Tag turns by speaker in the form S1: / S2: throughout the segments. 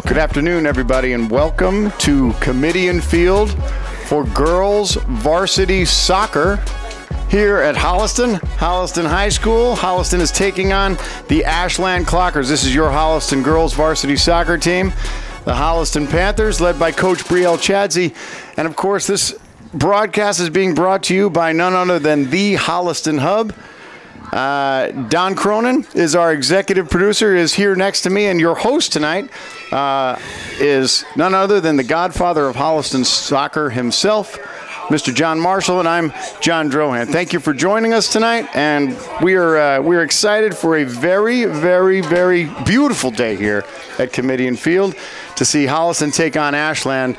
S1: Good afternoon, everybody, and welcome to Kamitian Field for girls varsity soccer here at Holliston High School. Holliston is taking on the Ashland Clockers. This is your Holliston girls varsity soccer team, the Holliston Panthers, led by Coach Brielle Chadsey. And of course, this broadcast is being brought to you by none other than the Holliston Hub. Don Cronin is our executive producer, is here next to me, and your host tonight is none other than the godfather of Holliston soccer himself, Mr. John Marshall, and I'm John Drohan. Thank you for joining us tonight, and we're excited for a very, very, very beautiful day here at Kamitian Field to see Holliston take on Ashland,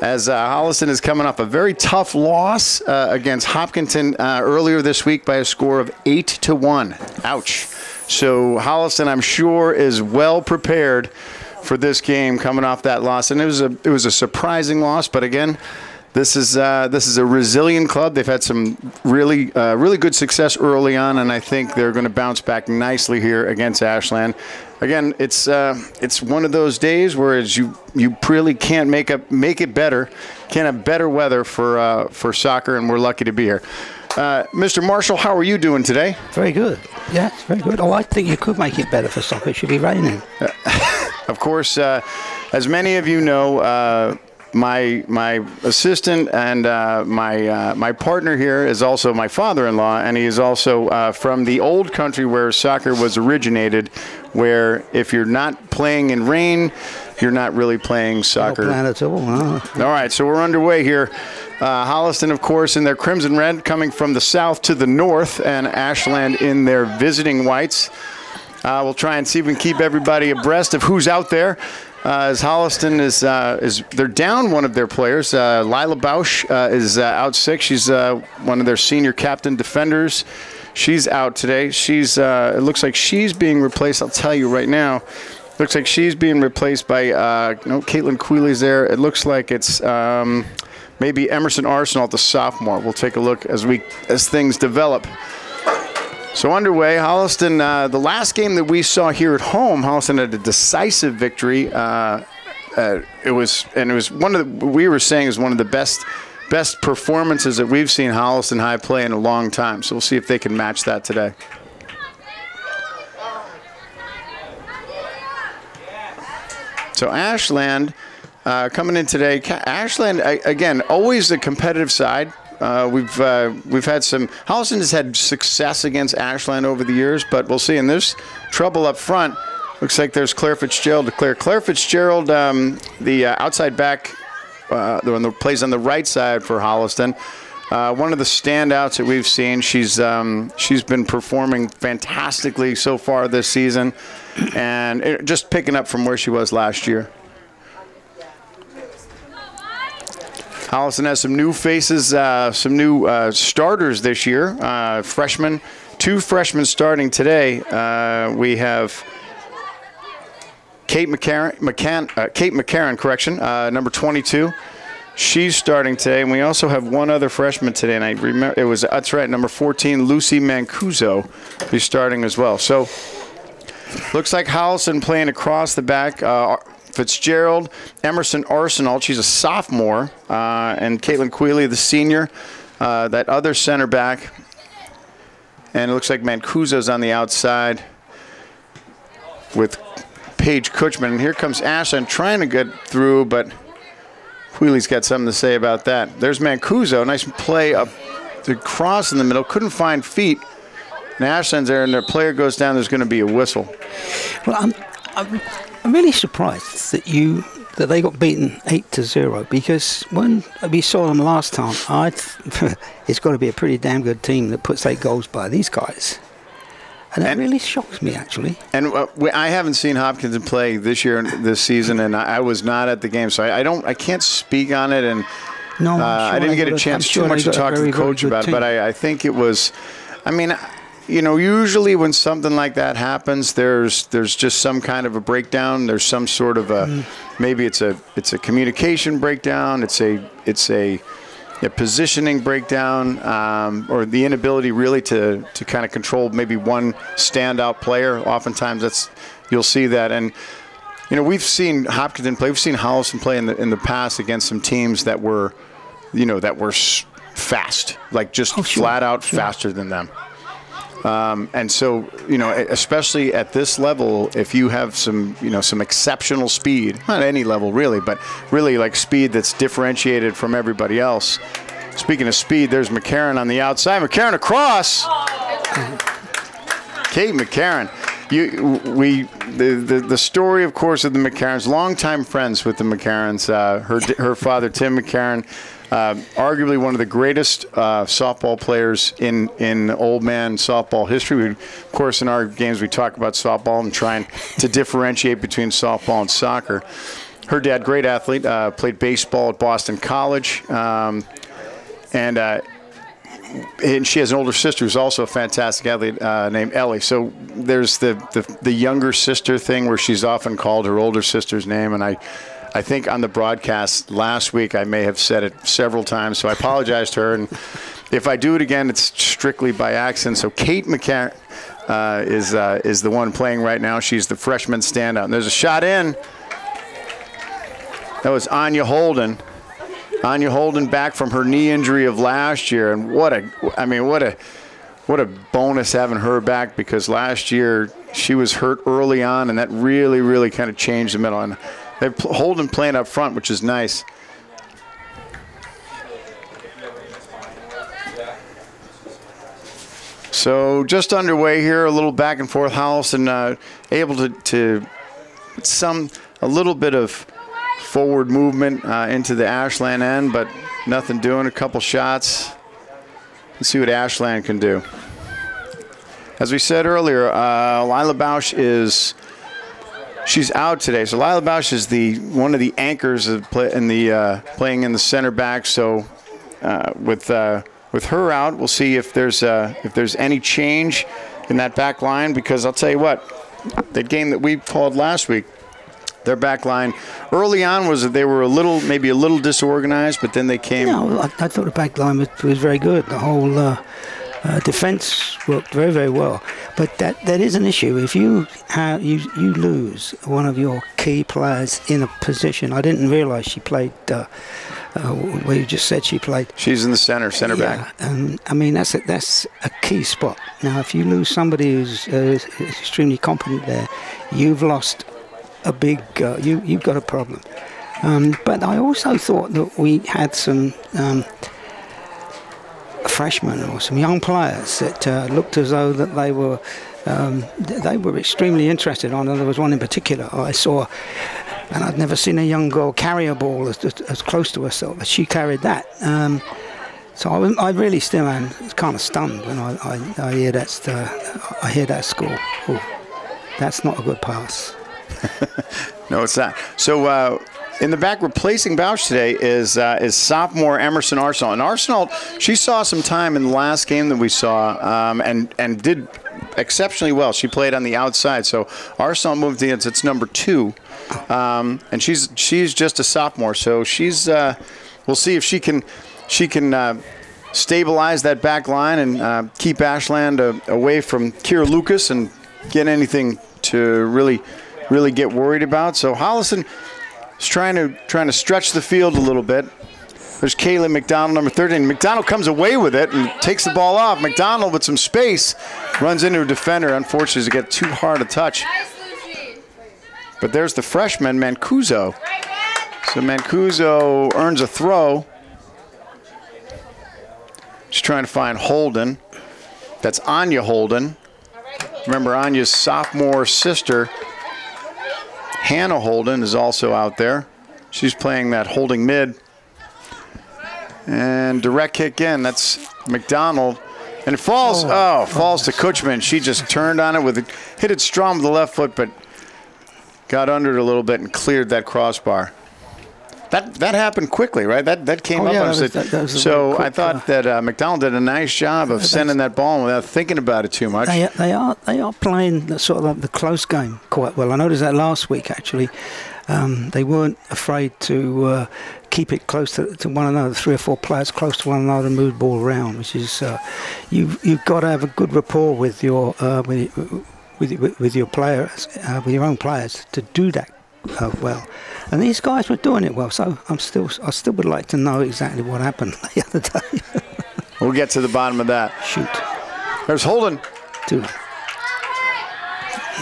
S1: as Holliston is coming off a very tough loss against Hopkinton earlier this week by a score of 8-1. Ouch. So Holliston, I'm sure, is well prepared for this game coming off that loss. And it was a surprising loss, but again, this is a resilient club. They've had some really good success early on, and I think they're going to bounce back nicely here against Ashland. Again, it's one of those days where you really can't make it better. Can't have better weather for soccer, and we're lucky to be here. Mr. Marshall, how are you doing today?
S2: Very good. Yeah, it's very good. Oh, I think you could make it better for soccer. It should be raining.
S1: Of course, as many of you know, my assistant and my partner here is also my father-in-law, and he is also from the old country where soccer was originated, where if you're not playing in rain, you're not really playing soccer.
S2: Not playing at all. No.
S1: All right, so we're underway here. Holliston, of course, in their crimson red, coming from the south to the north, and Ashland in their visiting whites. We'll try and see if we can keep everybody abreast of who's out there. As Holliston they're down one of their players. Lila Bausch is out sick. She's one of their senior captain defenders. She's out today. It looks like she's being replaced. I'll tell you right now. Looks like she's being replaced by Caitlin Queeley's there. It looks like it's maybe Emerson Arsenal, the sophomore. We'll take a look as things develop. So underway, Holliston, the last game that we saw here at home, Holliston had a decisive victory. It was one of the best performances that we've seen Holliston High play in a long time. So we'll see if they can match that today. So Ashland coming in today. Ashland, again, always the competitive side. We've had Holliston has had success against Ashland over the years, but we'll see. And there's trouble up front. Looks like there's Claire Fitzgerald to clear. Claire Fitzgerald, the outside back, the one that plays on the right side for Holliston. One of the standouts that we've seen. She's been performing fantastically so far this season, and just picking up from where she was last year. Holliston has some new faces, some new starters this year. Two freshmen starting today. We have Kate McCarran, correction, number 22. She's starting today, and we also have one other freshman today. And I remember that's right, number 14, Lucy Mancuso, who's starting as well. So looks like Holliston playing across the back. Fitzgerald, Emerson Arsenal, she's a sophomore, and Caitlin Queeley, the senior, that other center back. And it looks like Mancuso's on the outside with Paige Kutchman. And here comes Ashland trying to get through, but Queeley's got something to say about that. There's Mancuso, nice play up the cross in the middle, couldn't find feet. And Ashland's there, and their player goes down, there's going to be a whistle.
S2: Well, I'm really surprised that they got beaten 8-0, because when we saw them last time, it's got to be a pretty damn good team that puts 8 goals by these guys. And that really shocks me, actually. And
S1: I haven't seen Hopkinton play this season, and I was not at the game, so I can't speak on it. And
S2: no,
S1: I didn't get a chance too much to talk to the coach about it, but I think it was. I mean, you know, usually when something like that happens, there's just some kind of a breakdown. There's some sort of maybe it's a communication breakdown. It's a positioning breakdown, or the inability really to kind of control maybe one standout player. Oftentimes you'll see that. And you know, we've seen Hopkinton play, we've seen Holliston play in the past against some teams that were, you know, that were fast, like just flat out faster than them. And so, you know, especially at this level, if you have some, you know, some exceptional speed, not any level really, but really like speed that's differentiated from everybody else. Speaking of speed, there's McCarron on the outside. McCarron across. Kate McCarron. The story, of course, of the McCarrons, longtime friends with the McCarrons. Her father, Tim McCarron, arguably one of the greatest softball players in old man softball history. Of course, in our games, we talk about softball and trying to differentiate between softball and soccer. Her dad, great athlete, played baseball at Boston College, and she has an older sister who's also a fantastic athlete named Ellie. So there's the younger sister thing where she's often called her older sister's name, and I think on the broadcast last week I may have said it several times, so I apologize to her. And if I do it again, it's strictly by accident. So Kate McCarron is the one playing right now. She's the freshman standout. And there's a shot in. That was Anya Holden. Anya Holden back from her knee injury of last year, and what a bonus having her back, because last year she was hurt early on, and that really kind of changed the middle. And they have Holden playing up front, which is nice. So just underway here, a little back and forth. Holliston able to a little bit of forward movement into the Ashland end, but nothing doing. A couple shots. Let's see what Ashland can do. As we said earlier, Lila Bausch she's out today. So Lila Bausch is one of the anchors of playing in the center back. So with her out, we'll see if there's any change in that back line, because I'll tell you what, that game that we called last week, their back line early on was that they were maybe a little disorganized, but then they came.
S2: No, I thought the back line was very good. The whole defense worked very well. But that is an issue. If you lose one of your key players in a position, I didn't realize she played. Where you just said she played.
S1: She's in the center back.
S2: I mean, that's a key spot. Now, if you lose somebody who's extremely competent there, you've lost a big, you've got a problem. But I also thought that we had some freshmen or some young players that looked as though that they were extremely interested. I know there was one in particular I saw, and I'd never seen a young girl carry a ball as close to herself as she carried that. So I really still am kind of stunned when I hear that score. Oh, that's not a good pass.
S1: No, it's not. So in the back, replacing Bausch today is sophomore Emerson Arsenal. And Arsenal, she saw some time in the last game that we saw, and did exceptionally well. She played on the outside. So Arsenal moved in. It's number 2, and she's just a sophomore. So we'll see if she can stabilize that back line and keep Ashland away from Kira Lucas and get anything to really get worried about. So Holliston is trying to stretch the field a little bit. There's Kaylee McDonald, number 13. McDonald comes away with it and takes the ball off. McDonald with some space runs into a defender. Unfortunately, to get too hard a touch. But there's the freshman, Mancuso. So Mancuso earns a throw. She's trying to find Holden. That's Anya Holden. Remember, Anya's sophomore sister, Hannah Holden, is also out there. She's playing that holding mid. And direct kick in. That's McDonald. And it falls. Falls to Kutchman. She just turned on it hit it strong with the left foot, but got under it a little bit and cleared that crossbar. That happened quickly, right? That came up. So I thought that McDonald did a nice job of sending that ball without thinking about it too much.
S2: They are playing sort of like the close game quite well. I noticed that last week actually. They weren't afraid to keep it close to one another, 3 or 4 players close to one another and move the ball around, which is you've got to have a good rapport with your with your players, with your own players, to do that well. And these guys were doing it well, so I still would like to know exactly what happened the other day.
S1: We'll get to the bottom of that.
S2: Shoot.
S1: There's Holden.
S2: 2.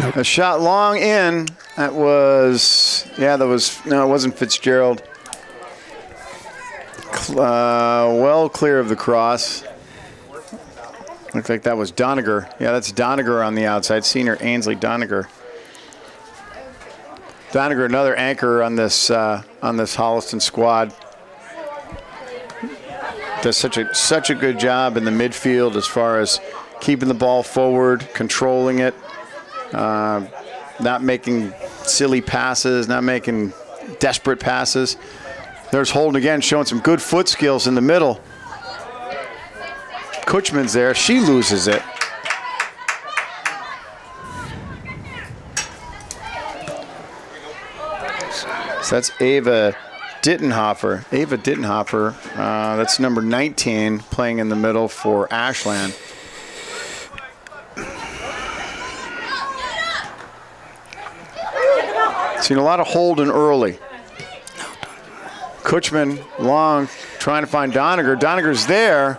S2: Nope.
S1: A shot long in. That was, no, it wasn't Fitzgerald. Well clear of the cross. Looks like that was Doniger. Yeah, that's Doniger on the outside. Senior Ainsley Doniger. Doniger, another anchor on this Holliston squad. Does such a good job in the midfield as far as keeping the ball forward, controlling it, not making silly passes, not making desperate passes. There's Holden again, showing some good foot skills in the middle. Kutchman's there. She loses it. So that's Ava Dittenhofer. Ava Dittenhofer, that's number 19, playing in the middle for Ashland. Seen a lot of Holden early. Kutchman long, trying to find Doniger. Doniger's there,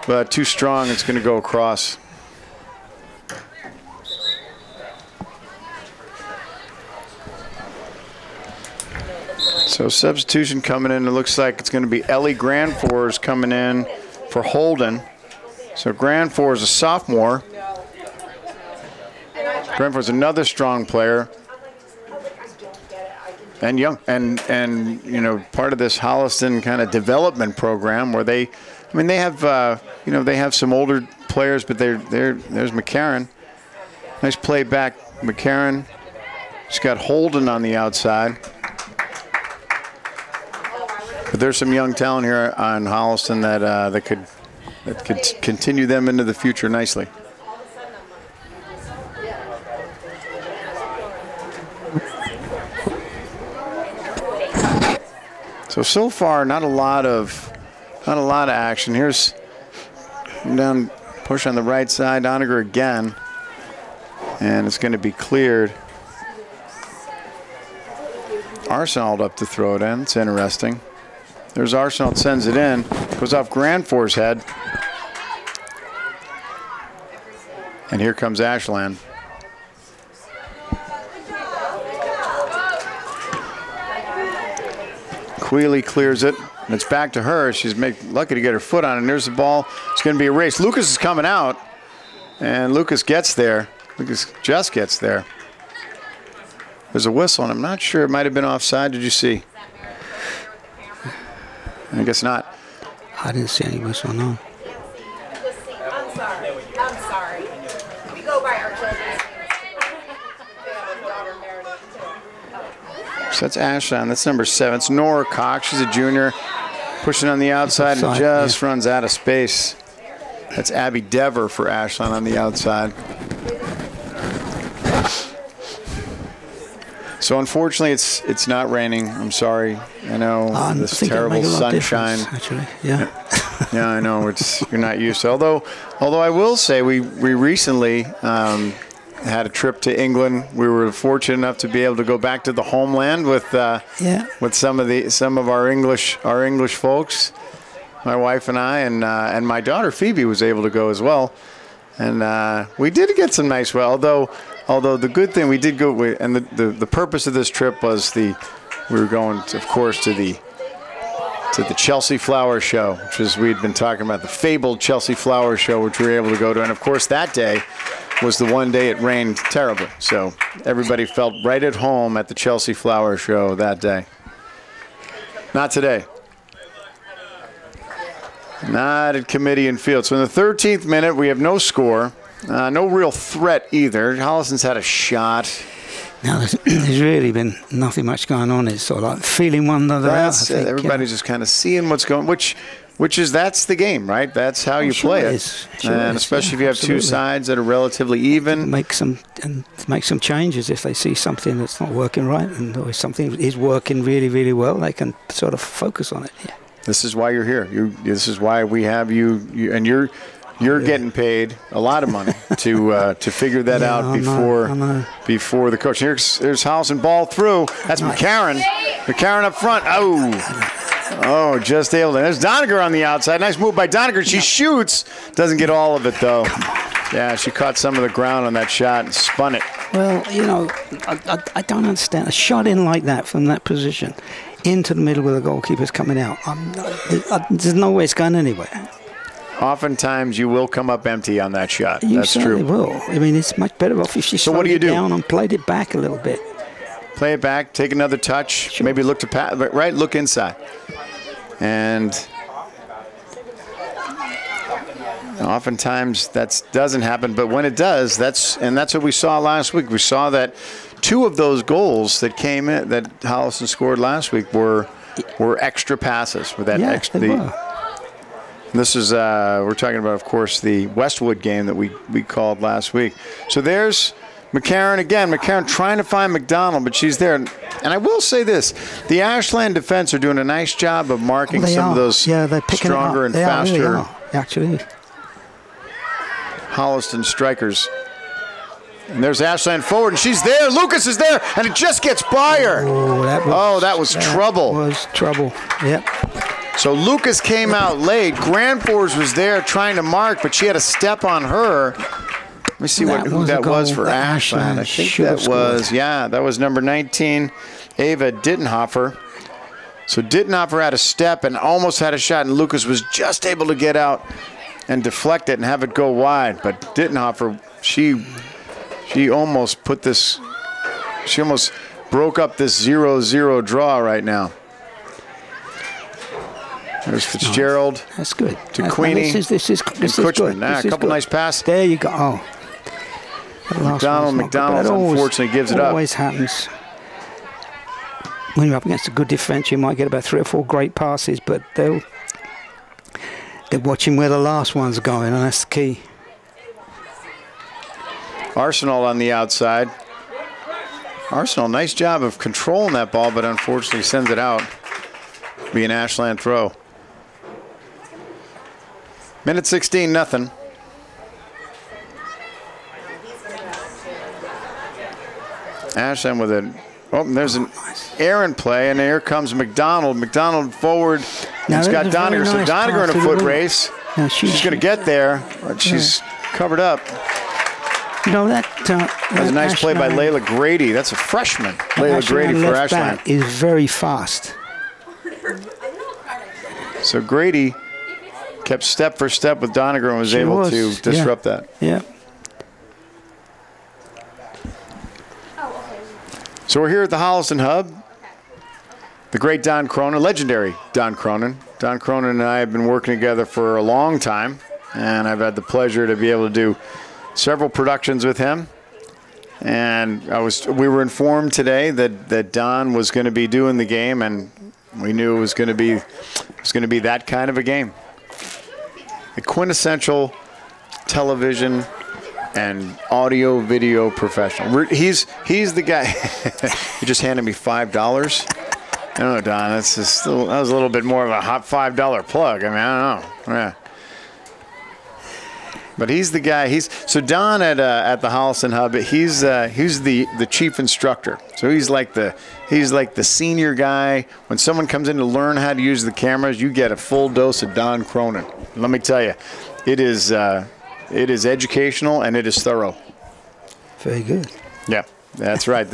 S1: but too strong. It's going to go across. So substitution coming in. It looks like it's going to be Ellie Granfors coming in for Holden. So Granfors, a sophomore. Granfors, another strong player. And young, and you know, part of this Holliston kind of development program where they have you know, they have some older players, but there's McCarran. Nice play back, McCarran. She's got Holden on the outside. But there's some young talent here on Holliston that could continue them into the future nicely. So far, not a lot of action. Here's down, push on the right side. Doniger again, and it's going to be cleared. Arsenault up to throw it in. It's interesting. There's Arsenault, sends it in. Goes off Granfor's head. And here comes Ashland. Quealy clears it, and it's back to her. She's lucky to get her foot on it. And there's the ball. It's going to be a race. Lucas is coming out, and Lucas gets there. Lucas just gets there. There's a whistle, and I'm not sure. It might have been offside. Did you see? I guess not.
S2: I didn't see any whistle, no.
S3: I'm sorry. We go by our children's
S1: So that's Ashland. That's number 7. It's Nora Cox. She's a junior. Pushing on the outside and just runs out of space. That's Abby Dever for Ashland on the outside. So unfortunately, it's not raining. I'm sorry. I know this terrible sunshine.
S2: Actually, yeah.
S1: Yeah, I know. You're not used to. Although I will say we recently had a trip to England. We were fortunate enough to be able to go back to the homeland with some of our English folks. My wife and I and my daughter Phoebe was able to go as well, and we did get some nice weather. Although the good thing we did go, and the purpose of this trip was we were going to, of course, to the Chelsea Flower Show, which is, we'd been talking about the fabled Chelsea Flower Show, which we were able to go to. And of course, that day was the one day it rained terribly. So everybody felt right at home at the Chelsea Flower Show that day. Not today. Not at Kamitian Field. So in the 13th minute, we have no score. No real threat either. Holliston's had a shot.
S2: Now, there's really been nothing much going on. It's sort of like feeling one another out.
S1: Everybody's just kind of seeing what's going, that's the game, right? That's how you play it.
S2: Sure
S1: and especially if you have two sides that are relatively even.
S2: Make some changes if they see something that's not working right, and or something is working really, really well. They can sort of focus on it. Yeah.
S1: This is why you're here. This is why we have you, and You're getting paid a lot of money to figure that out before the coach. Here's Holliston, ball through. That's McCarron. McCarron up front. Oh, just able to. There's Doniger on the outside. Nice move by Doniger. She shoots. Doesn't get all of it, though. Yeah, she caught some of the ground on that shot and spun it.
S2: Well, I don't understand. A shot in like that from that position into the middle where the goalkeeper's coming out. There's no way it's going anywhere.
S1: Oftentimes, you will come up empty on that shot.
S2: You
S1: That's
S2: certainly
S1: true.
S2: will. I mean, it's much better off if she slowed it down and played it back a little bit.
S1: Play it back, take another touch, sure. Maybe look to pass, right? Look inside. And oftentimes that doesn't happen, but when it does, that's what we saw last week. We saw that 2 of those goals that came in that Holliston scored last week were extra passes. With that extra. This is we're talking about, of course, the Westwood game that we called last week. So there's McCarron again. McCarron trying to find McDonald, but she's there. And I will say this: the Ashland defense are doing a nice job of marking some of those stronger and faster.
S2: Actually,
S1: Holliston strikers. And there's Ashland forward, and she's there. Lucas is there, and it just gets by her. That was trouble.
S2: That was trouble. Yep.
S1: So Lucas came out late. Grandfors was there trying to mark, but she had a step on her. Let me see who that was for Ashland. I think that was number 19, Ava Dittenhofer. So Dittenhofer had a step and almost had a shot, and Lucas was just able to get out and deflect it and have it go wide. But Dittenhofer, she almost put this, she almost broke up this 0-0 draw right now. There's Fitzgerald.
S2: That's good.
S1: To Queenie.
S2: This is good.
S1: A couple nice passes.
S2: There you go.
S1: McDonald unfortunately gives it up.
S2: It always happens. When you're up against a good defense, you might get about 3 or 4 great passes, but they're watching where the last one's going, and that's the key.
S1: Arsenal on the outside. Arsenal, nice job of controlling that ball, but unfortunately sends it out. Be an Ashland throw. Minute 16, nothing. Ashland with it. Oh, there's an errant play, and here comes McDonald. McDonald forward. It's got Doniger. So Doniger in a foot race. She's going to get there, but she's covered up.
S2: That
S1: was a nice play by Layla Grady. That's a freshman. Layla Grady for Ashland.
S2: Is very fast.
S1: So Grady kept step for step with Doniger and was able to disrupt that.
S2: Yeah.
S1: So we're here at the Holliston Hub. The great Don Cronin, legendary Don Cronin. Don Cronin and I have been working together for a long time, and I've had the pleasure to be able to do several productions with him. And we were informed today that Don was going to be doing the game, and we knew it was going to be that kind of a game. The quintessential television and audio video professional. He's the guy. He just handed me $5. I don't know, Don. That was a little bit more of a hot $5 plug. I mean, I don't know. Yeah. But he's the guy. So Don at the Holliston Hub. He's the chief instructor. So he's like the senior guy. When someone comes in to learn how to use the cameras, you get a full dose of Don Cronin. Let me tell you, it is educational and it is thorough.
S2: Very good.
S1: Yeah, that's right.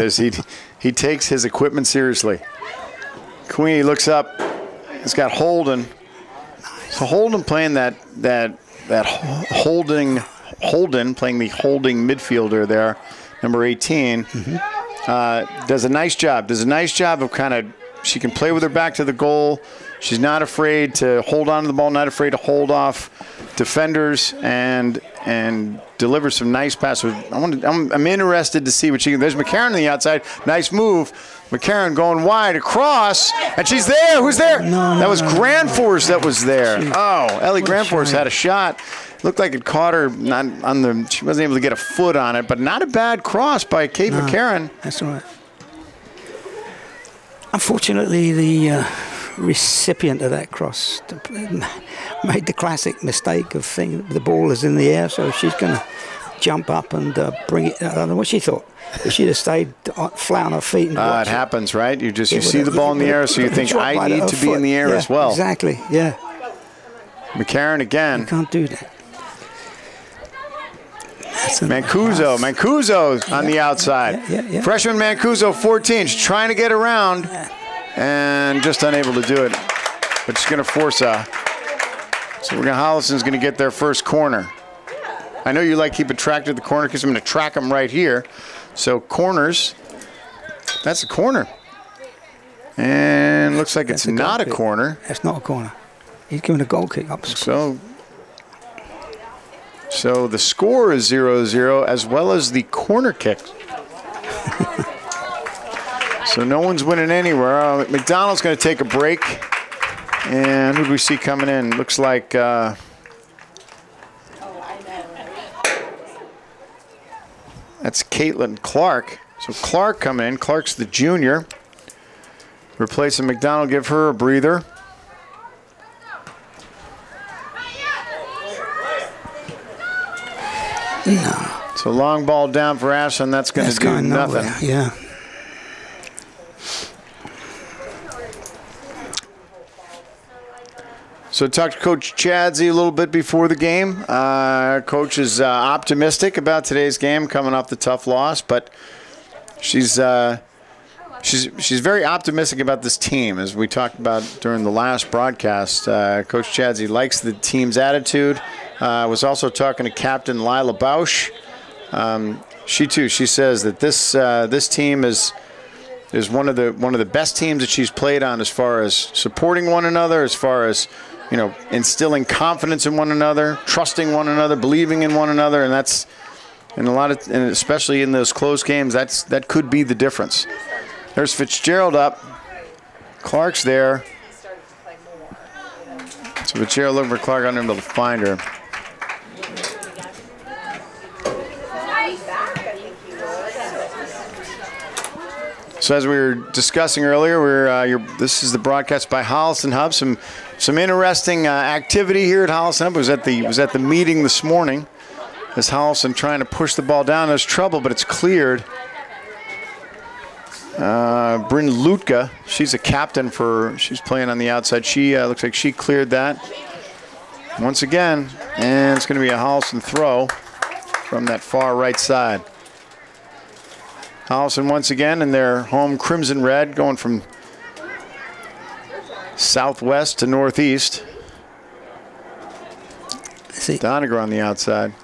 S1: He takes his equipment seriously. Queenie looks up. It's got Holden. So Holden playing that Holden playing the holding midfielder there, number 18, does a nice job. She can play with her back to the goal. She's not afraid to hold on to the ball, not afraid to hold off defenders and deliver some nice passes. I'm interested to see what she can. There's McCarron on the outside. Nice move. McCarron going wide across, and she's there. Who's there? That was Grandfors that was there. Ellie Grandfors had a shot. Looked like it caught her she wasn't able to get a foot on it, but not a bad cross by McCarron.
S2: That's right. Unfortunately, the recipient of that cross made the classic mistake of thinking the ball is in the air, so she's going to jump up and bring it. I don't know what she thought. If she'd have stayed flat on her feet and
S1: it happens, right? You see the ball in the air, so you think, I need to be in the air as well.
S2: Exactly, yeah.
S1: McCarron again.
S2: You can't do that.
S1: Mancuso on the outside. Freshman Mancuso, 14. She's trying to get around and just unable to do it. But she's going to force a. So Holliston's going to get their first corner. I know you like keeping track of the corner because I'm going to track them right here. So corners, that's a corner. And looks like it's not a corner.
S2: That's not a corner. He's giving a goal kick up.
S1: So the score is 0-0 as well as the corner kick. So no one's winning anywhere. McDonald's going to take a break. And who do we see coming in? Looks like that's Caitlin Clark. So Clark coming in. Clark's the junior. Replacing McDonald, give her a breather.
S2: No.
S1: So long ball down for Ashland. That's going to do nothing.
S2: Yeah.
S1: So talked to Coach Chadsey a little bit before the game. Coach is optimistic about today's game, coming off the tough loss, but she's very optimistic about this team, as we talked about during the last broadcast. Coach Chadsey likes the team's attitude. Was also talking to Captain Lila Bausch. She says that this team is one of the best teams that she's played on, as far as supporting one another, as far as instilling confidence in one another, trusting one another, believing in one another, and that's and especially in those close games, that could be the difference. There's Fitzgerald up. Clark's there. So Fitzgerald looking for Clark, unable to find her. So as we were discussing earlier, this is the broadcast by Holliston Hub. Some interesting activity here at Holliston Hub. Was at the meeting this morning. As Holliston trying to push the ball down, there's trouble, but it's cleared. Bryn Lutka, she's a captain she's playing on the outside. She looks like she cleared that once again, and it's going to be a Holliston throw from that far right side. Holliston once again in their home crimson red, going from southwest to northeast. Doniger on the outside.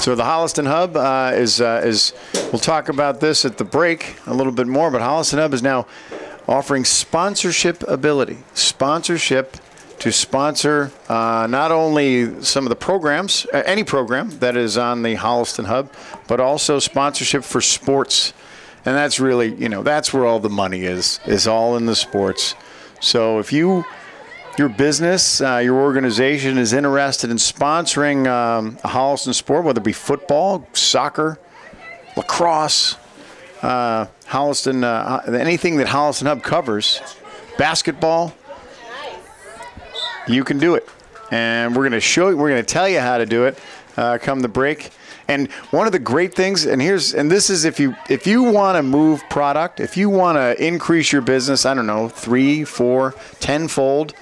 S1: So the Holliston Hub is we'll talk about this at the break a little bit more, but Holliston Hub is now offering sponsorship ability. Sponsorship to sponsor not only some of the programs, any program that is on the Holliston Hub, but also sponsorship for sports. And that's really, that's where all the money is all in the sports. So if your business, your organization is interested in sponsoring a Holliston sport, whether it be football, soccer, lacrosse, Holliston, anything that Holliston Hub covers, basketball, you can do it. And we're going to tell you how to do it come the break. And one of the great things, and this is if you want to move product, if you want to increase your business, I don't know, 3, 4, 10-fold,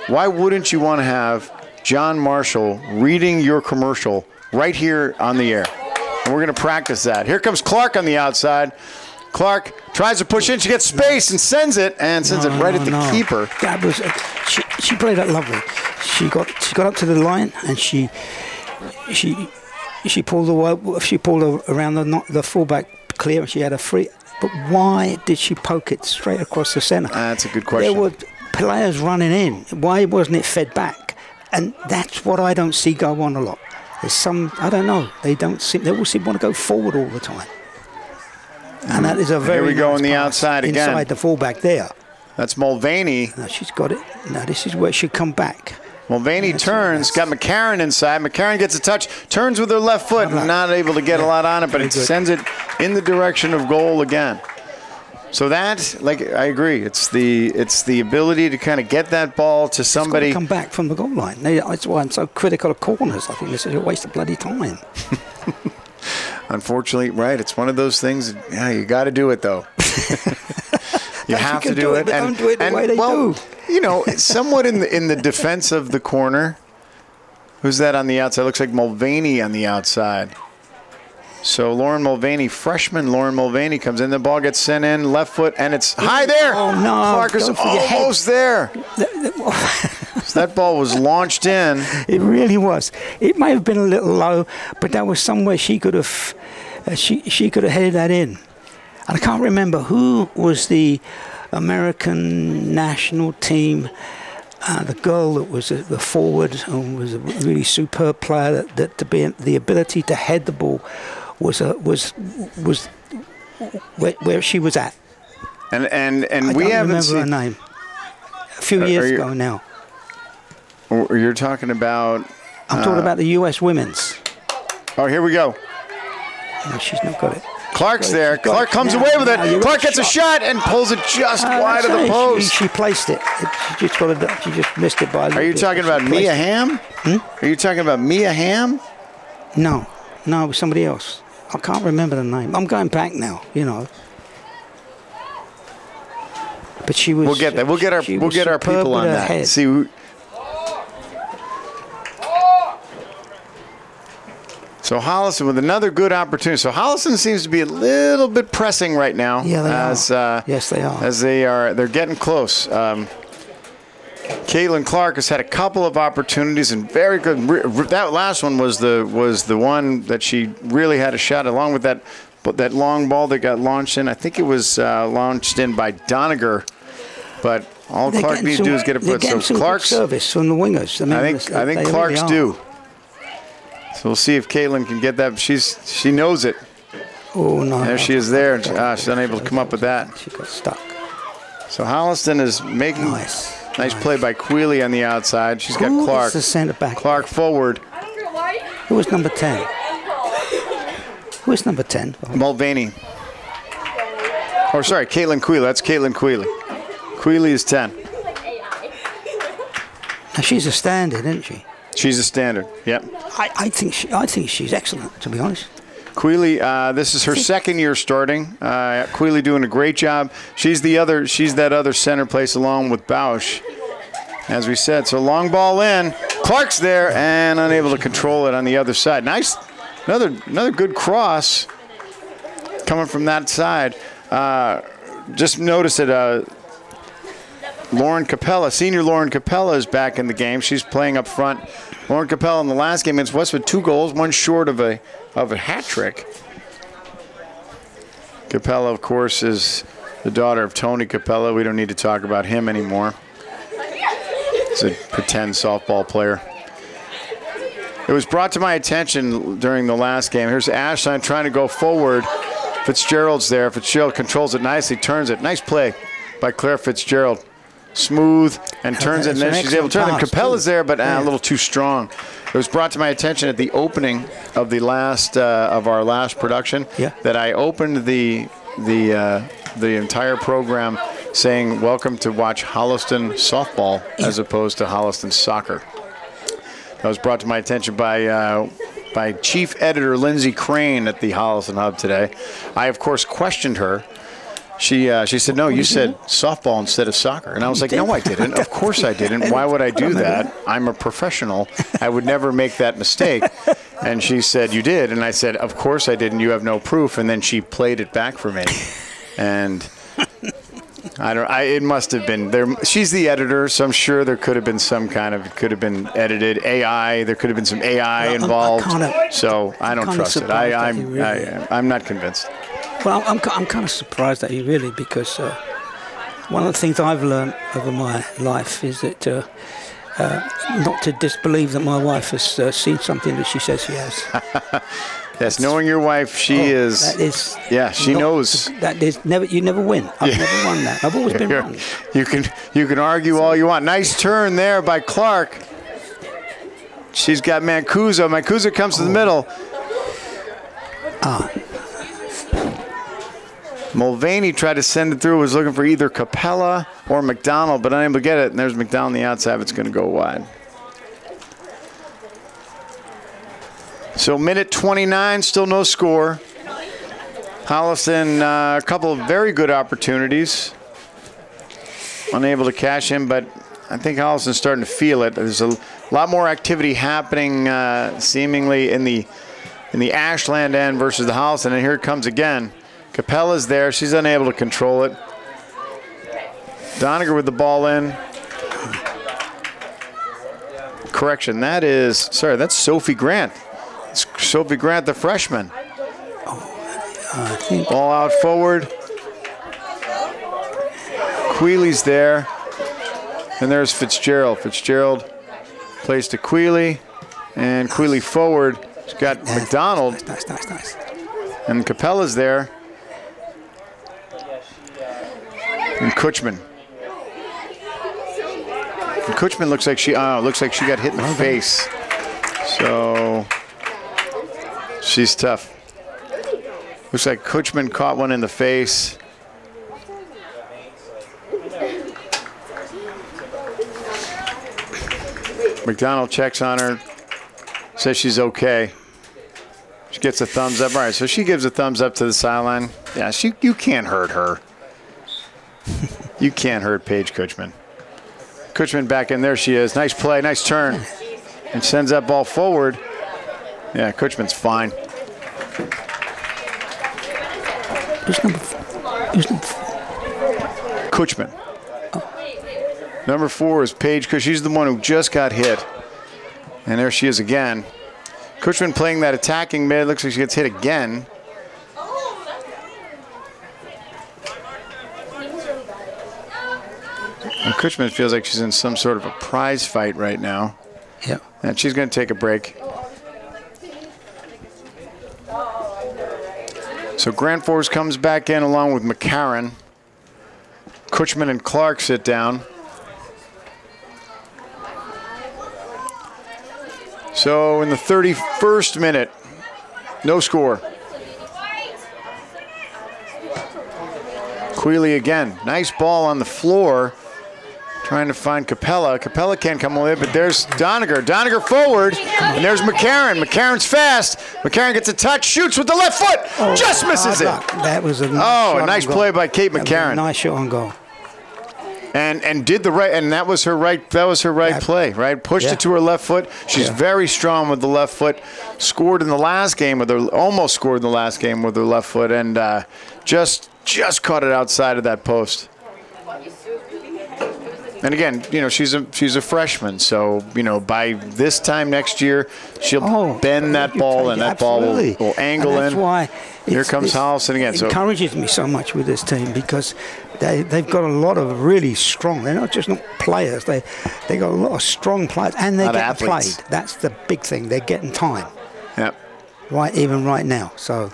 S1: why wouldn't you want to have John Marshall reading your commercial right here on the air? And we're going to practice that. Here comes Clark on the outside. Clark tries to push in. She gets space and sends it right at the keeper.
S2: That was she played that lovely. She got up to the line and she pulled around the fullback clear and she had a free. But why did she poke it straight across the center?
S1: That's a good question.
S2: There were players running in. Why wasn't it fed back? And that's what I don't see go on a lot. There's I don't know. They all seem to want to go forward all the time. And that is a very
S1: Here we go
S2: nice
S1: on the
S2: pass
S1: outside again.
S2: Inside the fullback there.
S1: That's Mulvaney.
S2: No, she's got it. No, this is where it should come back.
S1: Mulvaney turns, got McCarron inside. McCarron gets a touch, turns with her left foot, not able to get a lot on it, but it sends it in the direction of goal again. So that, like, I agree. It's the ability to kind of get that ball to somebody.
S2: It's got to come back from the goal line. That's why I'm so critical of corners. I think this is a waste of bloody time.
S1: Unfortunately, right. It's one of those things. Yeah, you got to do it though. You have to do it.
S2: But don't do it the way they do.
S1: You know, somewhat in the defense of the corner. Who's that on the outside? Looks like Mulvaney on the outside. So Lauren Mulvaney, freshman Lauren Mulvaney comes in. The ball gets sent in, left foot, and it's high there.
S2: Oh, no.
S1: Clark is almost there. So that ball was launched in.
S2: It really was. It may have been a little low, but that was somewhere she could have she could have headed that in. And I can't remember who was the American national team. The girl that was the forward and was a really superb player. That to be the ability to head the ball was where she was at.
S1: And
S2: I
S1: we
S2: don't
S1: haven't
S2: remember
S1: seen
S2: her name. A few years ago now.
S1: You're talking about.
S2: I'm talking about the U.S. women's.
S1: Oh, here we go.
S2: No, she's not got it.
S1: Clark's there. Clark comes away with it. Clark gets a shot and pulls it just wide of the post.
S2: She placed it. She just missed it by a little bit.
S1: Are you talking about Mia Hamm? Are you talking about Mia Hamm?
S2: No, it was somebody else. I can't remember the name. I'm going back now, you know. But she was.
S1: We'll get that. We'll get our people on that.
S2: Head.
S1: See. So Holliston with another good opportunity. So Holliston seems to be a little bit pressing right now.
S2: Yeah, they are. Yes, they are.
S1: As they're getting close. Caitlin Clark has had a couple of opportunities and very good. That last one was the one that she really had a shot, along with that long ball that got launched in. I think it was launched in by Doniger, but all Clark needs to do is get a foot. So Clark's
S2: service from the wingers.
S1: I think Clark's
S2: really
S1: due. So we'll see if Caitlin can get that. She knows it.
S2: Oh, no.
S1: There she is there. She's unable to come up with that.
S2: She got stuck.
S1: So Holliston is making nice play by Quealy on the outside. She's got Clark.
S2: Who is the center back?
S1: Clark forward.
S2: Who was number 10? Who is number 10?
S1: Mulvaney. Or sorry, Caitlin Quealy. That's Caitlin Quealy. Quealy is 10.
S2: Now she's a standard, isn't she?
S1: She's a standard. Yep.
S2: I think she's excellent, to be honest.
S1: Quealy, this is her second year starting. Quealy doing a great job. She's that other center place along with Bausch, as we said. So long ball in. Clark's there and unable to control it on the other side. Nice, another good cross coming from that side. Just notice that Lauren Capella, senior Lauren Capella, is back in the game. She's playing up front. Lauren Capella in the last game against Westwood, 2 goals, 1 short of a hat trick. Capella, of course, is the daughter of Tony Capella. We don't need to talk about him anymore. He's a pretend softball player. It was brought to my attention during the last game. Here's Ashland trying to go forward. Fitzgerald's there. Fitzgerald controls it nicely, turns it. Nice play by Claire Fitzgerald. Smooth and turns it, and then she's able to turn it. Capella's there, but a little too strong. It was brought to my attention at the opening of the last of our last production that I opened the entire program saying "Welcome to watch Holliston softball" as opposed to Holliston soccer. That was brought to my attention by Chief Editor Lindsay Crane at the Holliston Hub today. I of course questioned her. She said, no, you said softball instead of soccer. And I was like, no, I didn't. Of course I didn't. Why would I do that? I'm a professional. I would never make that mistake. And she said, you did. And I said, of course I didn't. You have no proof. And then she played it back for me. And it must have been there. She's the editor, so I'm sure there could have been it could have been edited AI. There could have been some AI involved. So I don't trust it. I'm not convinced.
S2: Well, I'm kind of surprised at you, really, because one of the things I've learned over my life is that not to disbelieve that my wife has seen something that she says she has.
S1: Yes, knowing your wife, she is.
S2: That is.
S1: Yeah, she knows.
S2: That is never. You never win. I've never won that. I've always been wrong.
S1: You can argue all you want. Nice turn there by Clark. She's got Mancuso. Mancuso comes to the middle. Mulvaney tried to send it through, was looking for either Capella or McDonald, but unable to get it. And there's McDonald on the outside. It's going to go wide. So minute 29, still no score. Holliston, a couple of very good opportunities. Unable to cash in, but I think Holliston's starting to feel it. There's a lot more activity happening seemingly in the Ashland end versus the Holliston, and here it comes again. Capella's there. She's unable to control it. Doniger with the ball in. Correction, that's Sophie Grant. It's Sophie Grant, the freshman. Ball out forward. Queeley's there. And there's Fitzgerald. Fitzgerald plays to Queeley. And Queeley forward. She's got McDonald.
S2: Nice.
S1: And Capella's there. And Kutchman. And Kutchman looks like she got hit in the face. So she's tough. Looks like Kutchman caught one in the face. McDonald checks on her, says she's okay. She gets a thumbs up. All right, so she gives a thumbs up to the sideline. Yeah, you can't hurt her. You can't hurt Paige Kutchman. Kutchman back in. There she is. Nice play, nice turn. And sends that ball forward. Yeah, Kutchman's fine.
S2: Who's number 4?
S1: Kutchman. Number 4 is Paige, because she's the one who just got hit. And there she is again. Kutchman playing that attacking mid. Looks like she gets hit again. And Kutchman feels like she's in some sort of a prize fight right now.
S2: Yeah.
S1: And she's going to take a break. So Grant Force comes back in along with McCarron. Kutchman and Clark sit down. So in the 31st minute, no score. Queeley again. Nice ball on the floor. Trying to find Capella. Capella can't come away, but there's Doniger. Doniger forward, and there's McCarron. McCarron's fast. McCarron gets a touch, shoots with the left foot, just misses it.
S2: That was a nice
S1: play by Kate McCarron.
S2: Nice shot on goal.
S1: And did the right, and that was her right play, right? Pushed it to her left foot. She's very strong with the left foot. Scored in the last game with her, almost scored in the last game with her left foot, and just caught it outside of that post. And again, she's a freshman, so by this time next year, she'll bend that ball, and that ball will angle in.
S2: That's why
S1: here comes Holliston again.
S2: It encourages me so much with this team, because they've got a lot of really strong. They're not just players. They got a lot of strong players, and they're getting played. That's the big thing. They're getting time.
S1: Yep.
S2: Even right now. So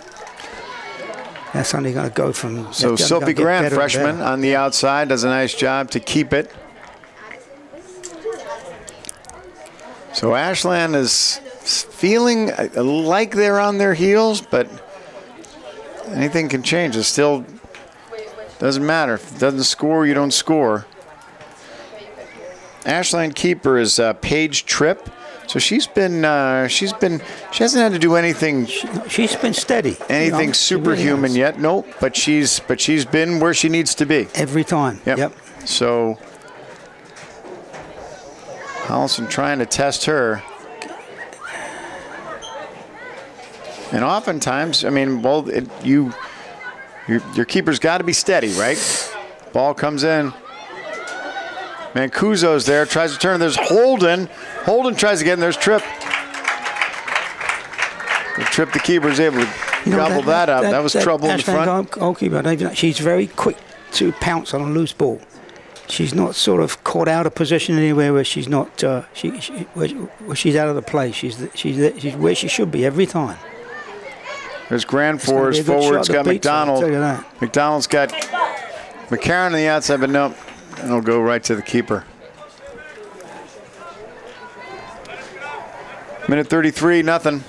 S2: that's only going to go from.
S1: So Sophie Grant, freshman on the outside, does a nice job to keep it. So Ashland is feeling like they're on their heels, but anything can change. It still doesn't matter. If it doesn't score, you don't score. Ashland keeper is Paige Tripp. So she hasn't had to do anything.
S2: She's been steady.
S1: Anything superhuman yet? Nope. But she's been where she needs to be
S2: every time.
S1: Yep. So Holliston trying to test her. And oftentimes, your keeper's got to be steady, right? Ball comes in. Mancuso's there, tries to turn. There's Holden. Holden tries again. There's Tripp. Tripp, the keeper, is able to gobble that up. That was trouble in the front.
S2: Goalkeeper, she's very quick to pounce on a loose ball. She's not sort of caught out of position anywhere where she's not. Where she's out of the play. She's where she should be every time.
S1: There's Grand Force. Forward's got McDonald. McDonald's got McCarron on the outside, but nope. It'll go right to the keeper. Minute 33, nothing.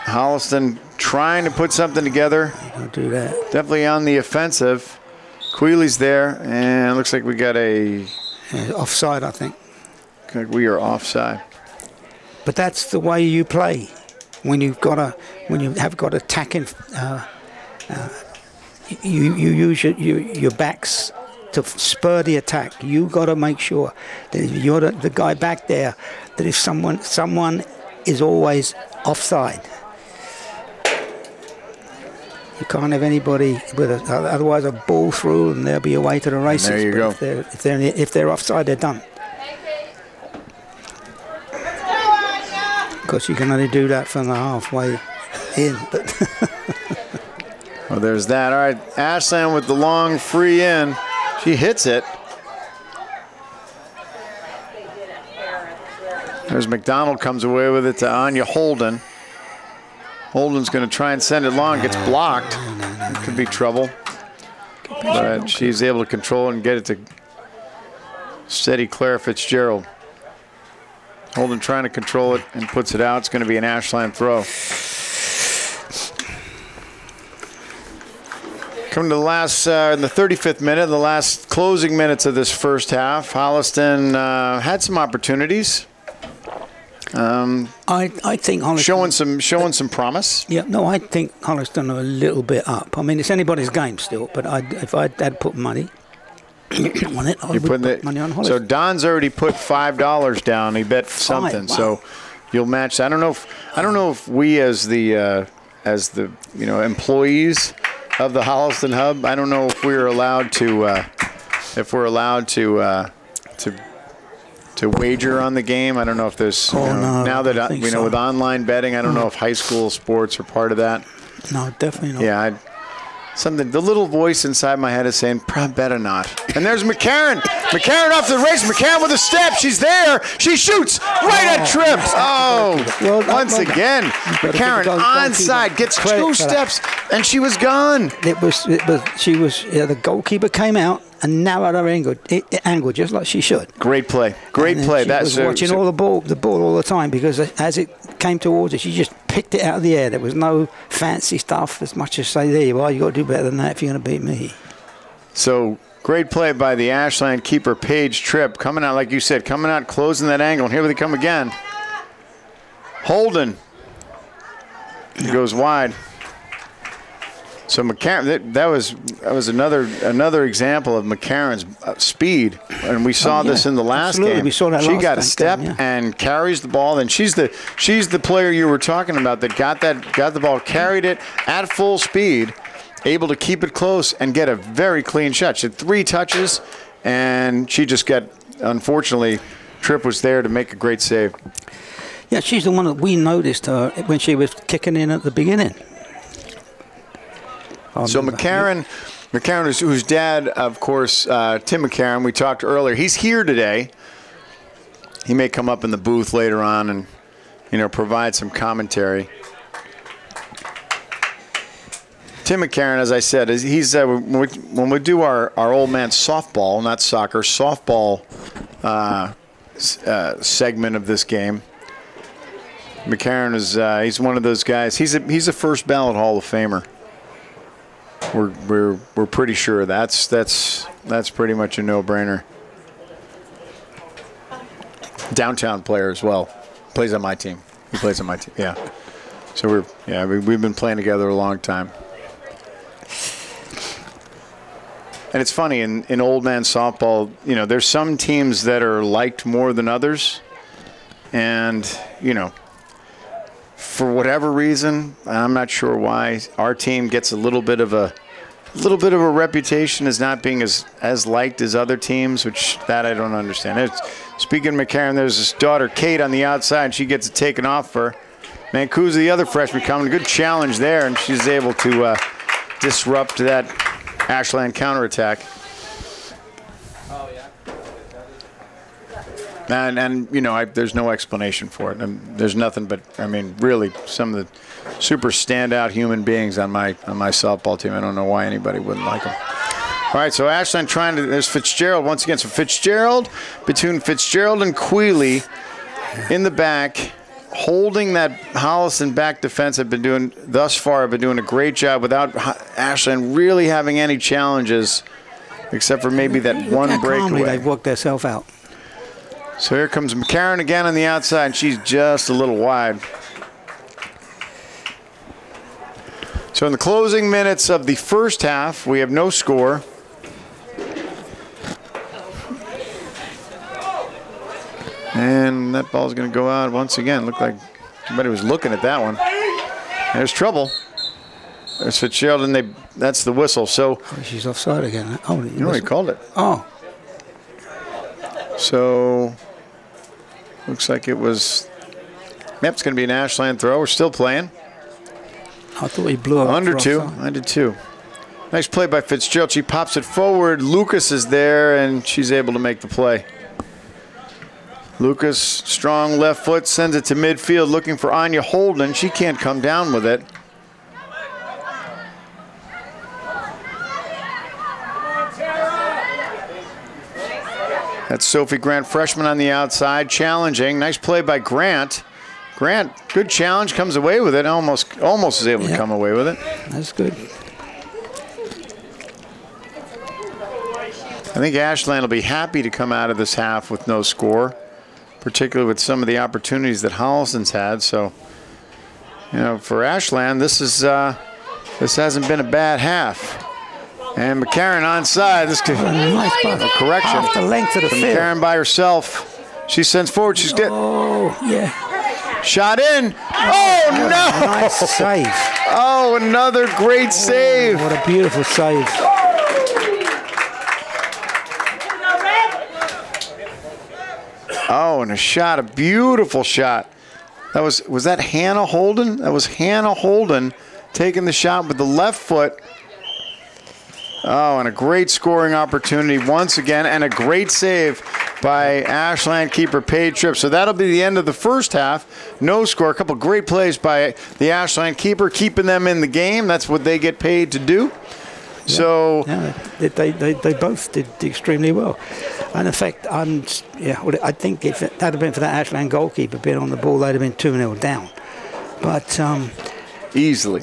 S1: Holliston trying to put something together.
S2: I'll do that.
S1: Definitely on the offensive. Queeley's there, and it looks like we got a...
S2: offside, I think.
S1: We are offside.
S2: But that's the way you play. When you have got attacking, you use your backs to spur the attack. You got to make sure that if you're the guy back there, that if someone is always offside. You can't have anybody with otherwise a ball through, and they'll be away to the races.
S1: And there you go.
S2: If they're offside, they're done. Because you can only do that from the halfway in. But
S1: well, there's that. All right, Ashland with the long free in. She hits it. There's McDonald, comes away with it to Anya Holden. Holden's going to try and send it long. Gets blocked. Could be trouble. But she's able to control it and get it to steady Claire Fitzgerald. Holden trying to control it and puts it out. It's going to be an Ashland throw. Coming to the last, in the 35th minute, the last closing minutes of this first half, Holliston had some opportunities.
S2: I think Holliston
S1: showing some promise.
S2: Yeah, no, I think Holliston are a little bit up. I mean, it's anybody's game still, but if I had put money on it, I would put money on Holliston.
S1: So Don's already put $5 down. He bet something.
S2: Wow.
S1: So you'll match. I don't know if we as the employees of the Holliston Hub, I don't know if we're allowed to to wager on the game. I don't know if there's now that we know with online betting. I don't know if high school sports are part of that.
S2: No, definitely not.
S1: Yeah, the little voice inside my head is saying, better not. And there's McCarron. McCarron off the race. McCarron with a step. She's there. She shoots right at Trips. Once again, McCarron onside gets 2 steps, and she was gone.
S2: The goalkeeper came out and narrowed her angle just like she should.
S1: Great play. Great play.
S2: She was watching all the ball all the time, because as it came towards her, she just picked it out of the air. There was no fancy stuff as much as say, there you are, you got to do better than that if you're going to beat me.
S1: So great play by the Ashland keeper, Paige Tripp, coming out, like you said, closing that angle. And here they come again. Holden. He goes wide. So McCarron, that was another example of McCarron's speed, and we saw this in the last game.
S2: We saw that
S1: she got a step and carries the ball, and she's the player you were talking about that got the ball, carried it at full speed, able to keep it close and get a very clean shot. She had 3 touches, and she just got, unfortunately, Tripp was there to make a great save.
S2: Yeah, she's the one that we noticed when she was kicking in at the beginning.
S1: So McCarron, whose dad, of course, Tim McCarron, we talked earlier. He's here today. He may come up in the booth later on and, provide some commentary. Tim McCarron, as I said, he's when we do our old man softball, not soccer, softball segment of this game. McCarron is he's one of those guys. He's a first ballot Hall of Famer. We're pretty sure that's pretty much a no-brainer. Downtown player as well. Plays on my team. He plays on my team. Yeah. So we've been playing together a long time. And it's funny in old man softball, there's some teams that are liked more than others, and for whatever reason, I'm not sure why, our team gets a little bit of a reputation as not being as liked as other teams, which that I don't understand. Speaking of McCarron, there's his daughter Kate on the outside. She gets it taken off for Mancuso, the other freshman, coming. Good challenge there, and she's able to disrupt that Ashland counterattack. And there's no explanation for it. And there's nothing but, really, some of the super standout human beings on my softball team. I don't know why anybody wouldn't like them. All right, so Ashland there's Fitzgerald once again. So Fitzgerald, between Fitzgerald and Queeley, in the back, holding that Holliston back defense have been doing thus far. Have been doing a great job without Ashland really having any challenges, except for maybe that one breakaway.
S2: They've worked themselves out.
S1: So here comes McCarron again on the outside, and she's just a little wide. So in the closing minutes of the first half, we have no score. And that ball's going to go out once again. Looked like somebody was looking at that one. There's trouble. There's Fitzgerald, and that's the whistle. So
S2: she's offside again. Oh,
S1: you already called it.
S2: Oh.
S1: So looks like it was. Yep, it's going to be an Ashland throw. We're still playing.
S2: I thought he blew up.
S1: Under two. I did too. Nice play by Fitzgerald. She pops it forward. Lucas is there, and she's able to make the play. Lucas, strong left foot, sends it to midfield looking for Anya Holden. She can't come down with it. That's Sophie Grant, freshman on the outside, challenging. Nice play by Grant. Grant, good challenge, comes away with it. Almost is able to come away with it.
S2: That's good.
S1: I think Ashland will be happy to come out of this half with no score, particularly with some of the opportunities that Holliston's had. So, you know, for Ashland, this hasn't been a bad half. And McCarron onside. This could
S2: nice
S1: a correction.
S2: Off the length of the field.
S1: McCarron by herself. She sends forward. She's good.
S2: Oh, yeah.
S1: Shot in. Oh, no.
S2: Nice save.
S1: Oh, another great save.
S2: What a beautiful save.
S1: Oh, and a shot, a beautiful shot. Was that Hannah Holden? That was Hannah Holden taking the shot with the left foot. Oh, and a great scoring opportunity once again, and a great save by Ashland keeper Paige Tripp. So that'll be the end of the first half. No score. A couple great plays by the Ashland keeper, keeping them in the game. That's what they get paid to do. Yeah. So
S2: they both did extremely well. And in fact, I think if it had been for that Ashland goalkeeper being on the ball, they'd have been 2-0 down. But
S1: easily.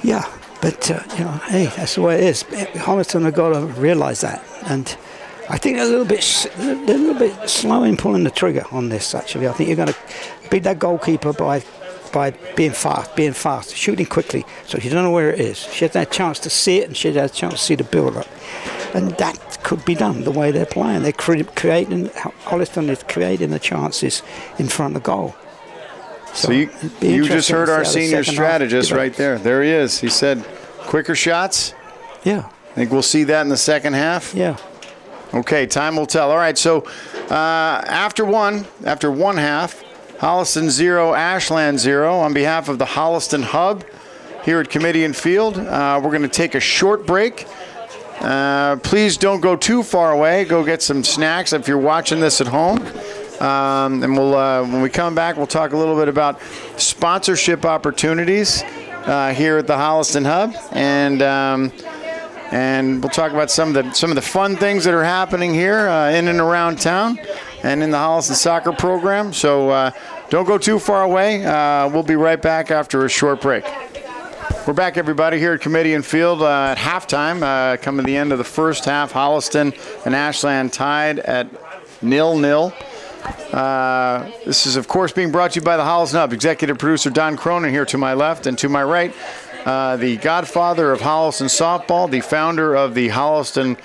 S2: Yeah. But, you know, hey, that's the way it is. Holliston have got to realise that. And I think they're a little bit slow in pulling the trigger on this, actually. I think you're going to beat that goalkeeper by being fast, shooting quickly. So she doesn't know where it is. She has that chance to see it, and she has a chance to see the build-up. And that could be done the way they're playing. They're Holliston is creating the chances in front of the goal.
S1: So you just heard our senior strategist right there. There he is. He said quicker shots.
S2: Yeah.
S1: I think we'll see that in the second half.
S2: Yeah.
S1: Okay, time will tell. All right, so after one half, Holliston 0, Ashland 0. On behalf of the Holliston Hub here at Kamitian Field, we're going to take a short break. Please don't go too far away. Go get some snacks if you're watching this at home. And we'll when we come back, we'll talk a little bit about sponsorship opportunities here at the Holliston Hub, and we'll talk about some of the fun things that are happening here in and around town, and in the Holliston soccer program. So don't go too far away. We'll be right back after a short break. We're back, everybody, here at Kamitian Field at halftime. Coming to the end of the first half, Holliston and Ashland tied at 0-0. This is, of course, being brought to you by the Holliston Hub. Executive producer Don Cronin here to my left, and to my right, the godfather of Holliston softball, the founder of the Holliston,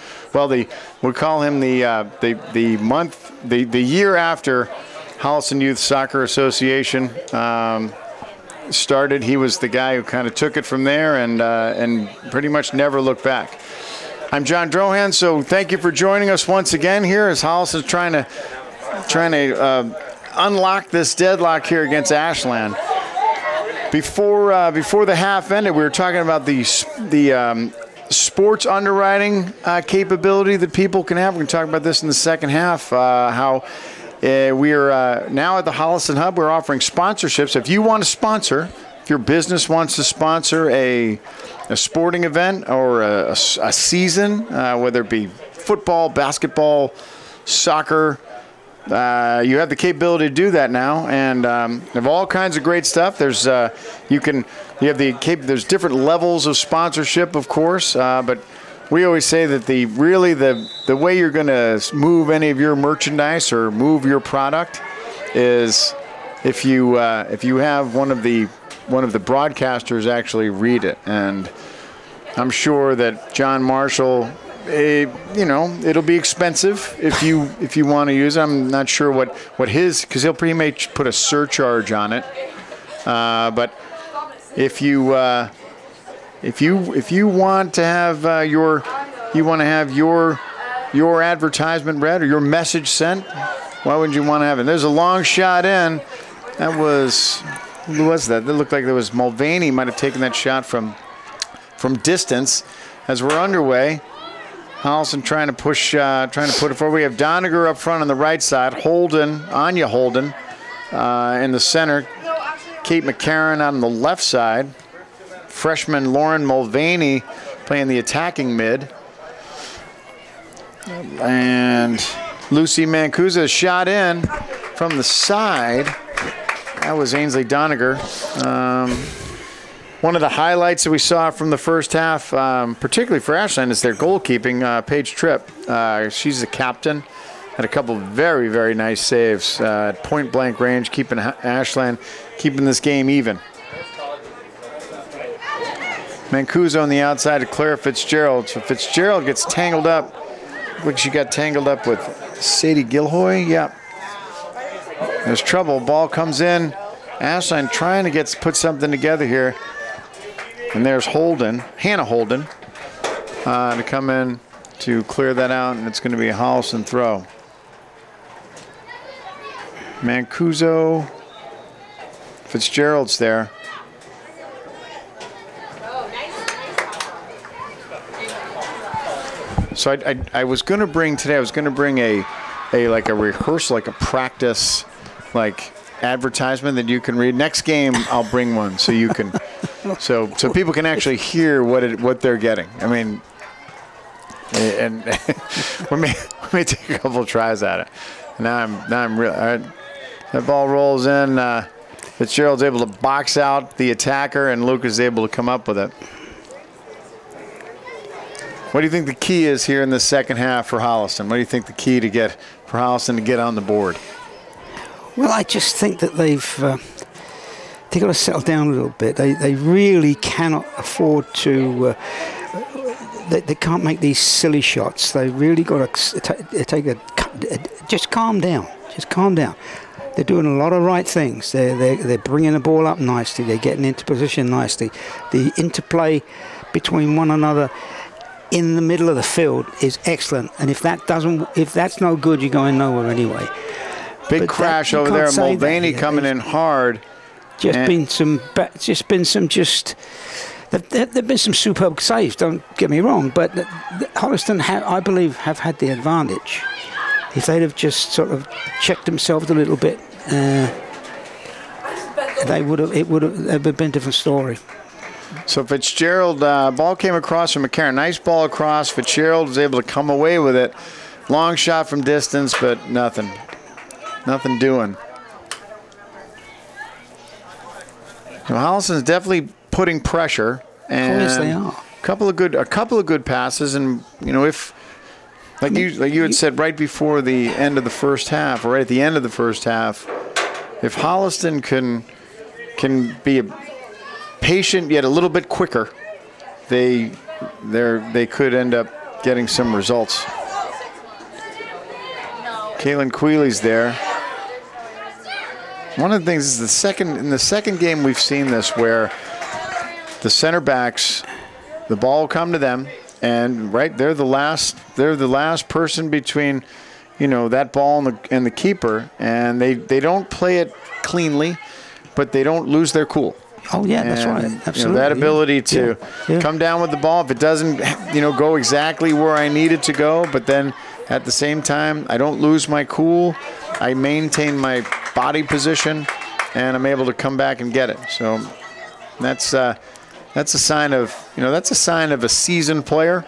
S1: we call him the year after Holliston Youth Soccer Association started. He was the guy who kind of took it from there and pretty much never looked back. I'm John Drohan, so thank you for joining us once again here as Holliston's trying to unlock this deadlock here against Ashland. Before the half ended, we were talking about the sports underwriting capability that people can have. We're going to talk about this in the second half, how we are now at the Holliston Hub. We're offering sponsorships. If you want to sponsor, if your business wants to sponsor a sporting event or a season, whether it be football, basketball, soccer, you have the capability to do that now, and have all kinds of great stuff. There's there's different levels of sponsorship, of course, but we always say that the way you're going to move any of your merchandise or move your product is if you have one of the broadcasters actually read it. And I'm sure that John Marshall, it'll be expensive if you want to use it. I'm not sure what his, because he may put a surcharge on it. But if you want to have your advertisement read or your message sent, why wouldn't you want to have it? There's a long shot in. That was, who was that? That looked like there was Mulvaney might have taken that shot from distance. As we're underway, Holliston trying to put it forward. We have Doniger up front on the right side, Anya Holden in the center, Kate McCarron on the left side, freshman Lauren Mulvaney playing the attacking mid, and Lucy Mancuso shot in from the side. That was Ainsley Doniger. One of the highlights that we saw from the first half, particularly for Ashland, is their goalkeeping. Paige Tripp, she's the captain. Had a couple of very, very nice saves at point-blank range, keeping Ashland, keeping this game even. Mancuso on the outside to Claire Fitzgerald. So Fitzgerald gets tangled up. What she got tangled up with? Sadie Gilhoy? Yeah. There's trouble. Ball comes in. Ashland trying to put something together here. And there's Hannah Holden, to come in to clear that out, and it's going to be a Holliston throw. Mancuso, Fitzgerald's there. So I was going to bring today. I was going to bring a rehearsal, like a practice, like advertisement that you can read. Next game, I'll bring one so you can, so people can actually hear what they're getting. I mean, and we may take a couple of tries at it. Now I'm real. All right, that ball rolls in. Fitzgerald's able to box out the attacker, and Luke is able to come up with it. What do you think the key is here in the second half for Holliston? What do you think the key for Holliston to get on the board?
S2: Well, I just think that they've got to settle down a little bit. They really cannot afford to. They can't make these silly shots. They really got to just calm down. Just calm down. They're doing a lot of right things. They're bringing the ball up nicely. They're getting into position nicely. The interplay between one another in the middle of the field is excellent. And if that's no good, you're going nowhere anyway.
S1: Big crash over there. Mulvaney coming in hard.
S2: There've been some superb saves, don't get me wrong, but Holliston, I believe, have had the advantage. If they'd have just sort of checked themselves a little bit, it would have been a different story.
S1: So Fitzgerald, ball came across from McCarron. Nice ball across. Fitzgerald was able to come away with it. Long shot from distance, but nothing. Nothing doing. Holliston's definitely putting pressure, and
S2: yes, they are.
S1: A couple of good passes, and if you had said right before the end of the first half, or right at the end of the first half, if Holliston can be patient yet a little bit quicker, they could end up getting some results. Kaylin Queeley's there. One of the things is in the second game we've seen this where the center backs, the ball will come to them, and they're the last person between that ball and the keeper, and they don't play it cleanly, but they don't lose their cool.
S2: Oh yeah, that's right. Absolutely.
S1: That ability to come down with the ball, if it doesn't go exactly where I need it to go, but then at the same time I don't lose my cool, I maintain my body position, and I'm able to come back and get it. So that's a sign of a seasoned player.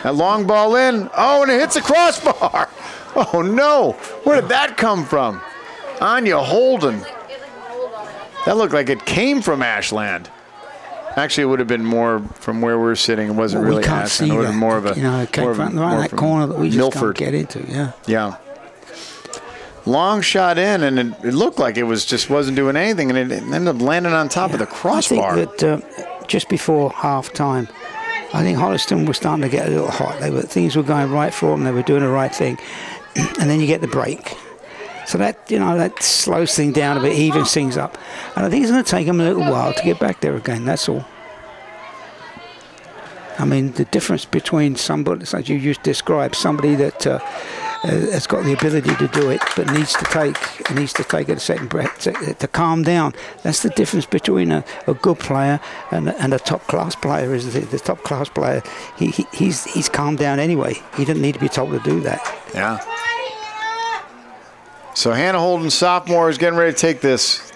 S1: That long ball in, and it hits the crossbar. Oh, no. Where did that come from? Anya Holden. That looked like it came from Ashland. Actually, it would have been more from where we're sitting. It wasn't really Ashland. It would have been more of a
S2: it came from that corner that we just
S1: Milford.
S2: can't get into. Yeah.
S1: Yeah. Long shot in, and it looked like it wasn't doing anything, and it ended up landing on top of the crossbar.
S2: I think that just before half time, I think Holliston was starting to get a little hot. Things were going right for them. They were doing the right thing, and then you get the break. So that slows things down a bit, evens things up. And I think it's going to take them a little while to get back there again, that's all. I mean, the difference between somebody, as you just described, somebody that has got the ability to do it but needs to take a second breath to calm down. That's the difference between a good player and a top-class player. Is the top-class player, he's calmed down anyway. He didn't need to be told to do that.
S1: Yeah. So Hannah Holden, sophomore, is getting ready to take this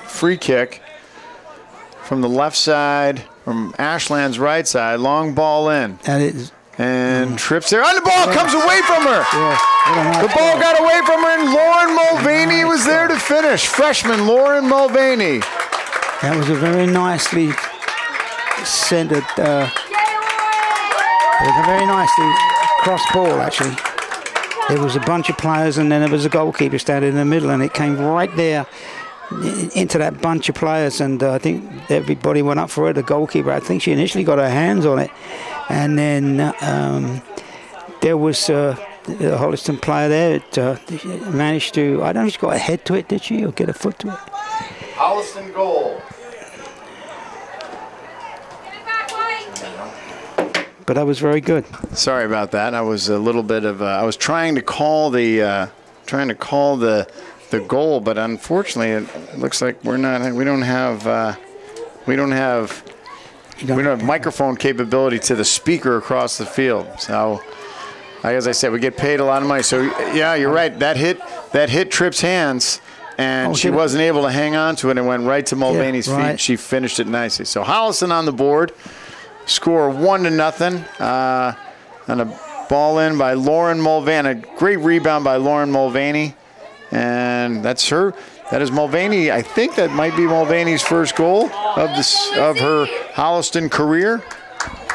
S1: free kick from the left side, from Ashland's right side. Long ball in.
S2: That is.
S1: And trips there. And the ball comes away from her.
S2: Yeah.
S1: The ball got away from her, and Lauren Mulvaney was there to finish. Freshman Lauren Mulvaney.
S2: That was a very nicely centered, it was a very nicely cross ball, actually. There was a bunch of players, and then there was a goalkeeper standing in the middle, and it came right there into that bunch of players, and I think everybody went up for it. The goalkeeper, I think she initially got her hands on it, and then there was the Holliston player there that managed to, I don't know if she got a head to it, did she, or get a foot to it?
S1: Holliston goal.
S2: But that was very good.
S1: Sorry about that. I was a little bit of I was trying to call the goal, but unfortunately it looks like we don't have microphone capability to the speaker across the field. So as I said, we get paid a lot of money. So yeah, you're right. That hit Tripp's hands, and she wasn't able to hang on to it, and went right to Mulvaney's feet. She finished it nicely. So Holliston on the board. Score 1-0 on a ball in by Lauren Mulvaney. A great rebound by Lauren Mulvaney, and that's her. That is Mulvaney. I think that might be Mulvaney's first goal of her Holliston career.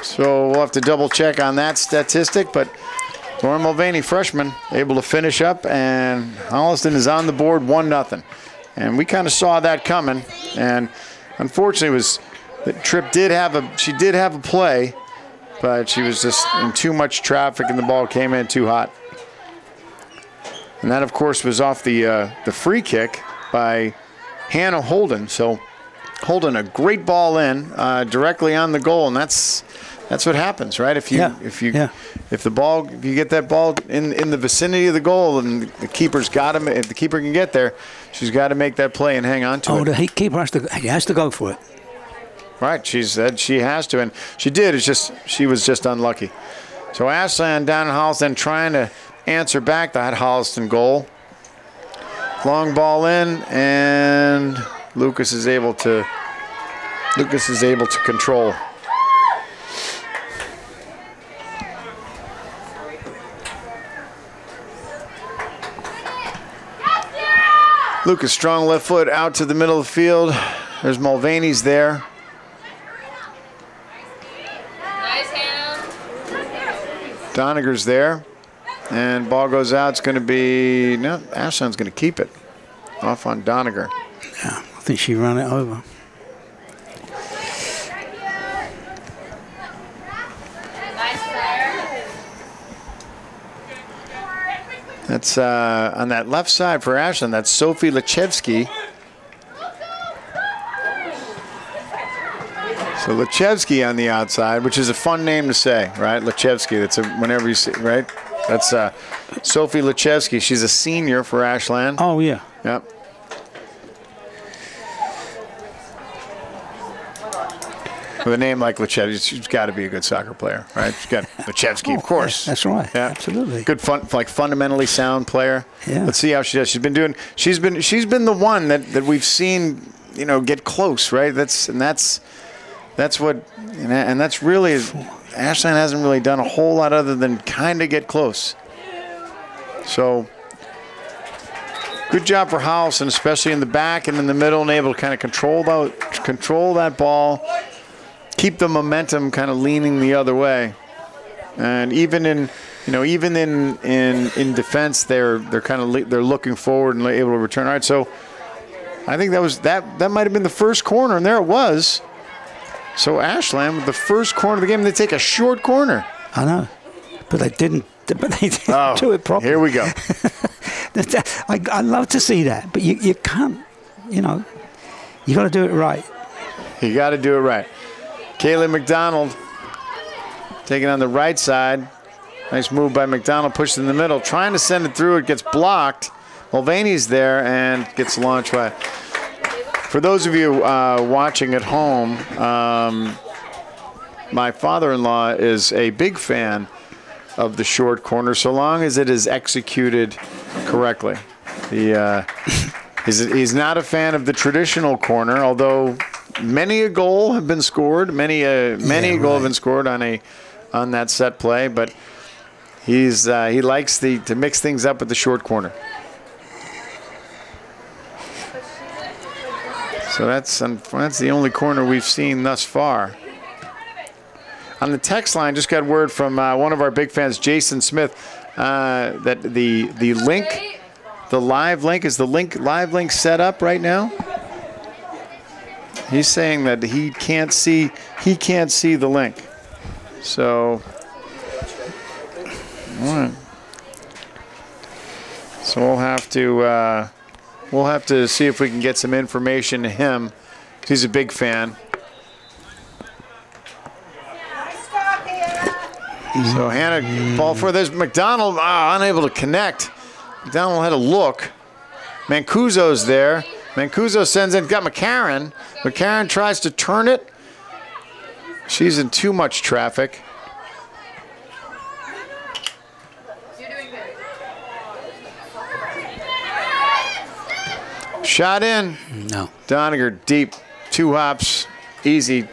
S1: So we'll have to double check on that statistic. But Lauren Mulvaney, freshman, able to finish up, and Holliston is on the board 1-0. And we kind of saw that coming, and unfortunately Tripp did have a play, but she was just in too much traffic, and the ball came in too hot. And that, of course, was off the free kick by Hannah Holden. So Holden, a great ball in directly on the goal, and that's what happens, right? If you get that ball in the vicinity of the goal, and the keeper's got him. If the keeper can get there, she's got to make that play and hang on to it.
S2: The keeper has to go for it.
S1: Right, she said she has to, and she did. It's just she was just unlucky. So Ashland down in Holliston trying to answer back that Holliston goal. Long ball in, and Lucas is able to control. Lucas, strong left foot out to the middle of the field. There's Mulvaney's there. Doniger's there, and ball goes out. It's going to be, no, Ashland's going to keep it off on Doniger.
S2: Yeah, I think she ran it over.
S1: That's on that left side for Ashland. That's Sophie Lechevsky. So Lechevsky on the outside, which is a fun name to say, right? Lechevsky. That's whenever you see, right? That's Sophie Lechevsky. She's a senior for Ashland.
S2: Oh yeah.
S1: Yep. With a name like Lechevsky, she's got to be a good soccer player, right? She's got Lechevsky, of course.
S2: That's right.
S1: Yeah.
S2: Absolutely.
S1: Good, fundamentally sound player.
S2: Yeah.
S1: Let's see how she does. She's been the one that we've seen, get close, right? That's really, Ashland hasn't really done a whole lot other than kind of get close. So good job for Holliston, especially in the back and in the middle, and able to kind of control that ball, keep the momentum kind of leaning the other way. And even in defense, they're looking forward and able to return. All right, so I think that might have been the first corner, and there it was. So Ashland with the first corner of the game, they take a short corner.
S2: I know, but they didn't. But they didn't do it properly.
S1: Here we go.
S2: I love to see that, but you can't. You got to do it right.
S1: You got to do it right. Kaylee McDonald taking on the right side. Nice move by McDonald, pushed in the middle, trying to send it through. It gets blocked. Mulvaney's there and gets launched wide. For those of you watching at home, my father-in-law is a big fan of the short corner, so long as it is executed correctly. He's not a fan of the traditional corner, although many a goal have been scored, many a goal have been scored on that set play, but he likes to mix things up with the short corner. So that's the only corner we've seen thus far. On the text line, just got word from one of our big fans, Jason Smith, that the live link is the live link set up right now. He's saying that he can't see the link. So, all right. So we'll have to see if we can get some information to him. He's a big fan. So Hannah, ball for this. McDonald unable to connect. McDonald had a look. Mancuso's there. Mancuso sends in, got McCarron. McCarron tries to turn it. She's in too much traffic. Shot in.
S2: No.
S1: Doniger deep. 2 hops. Easy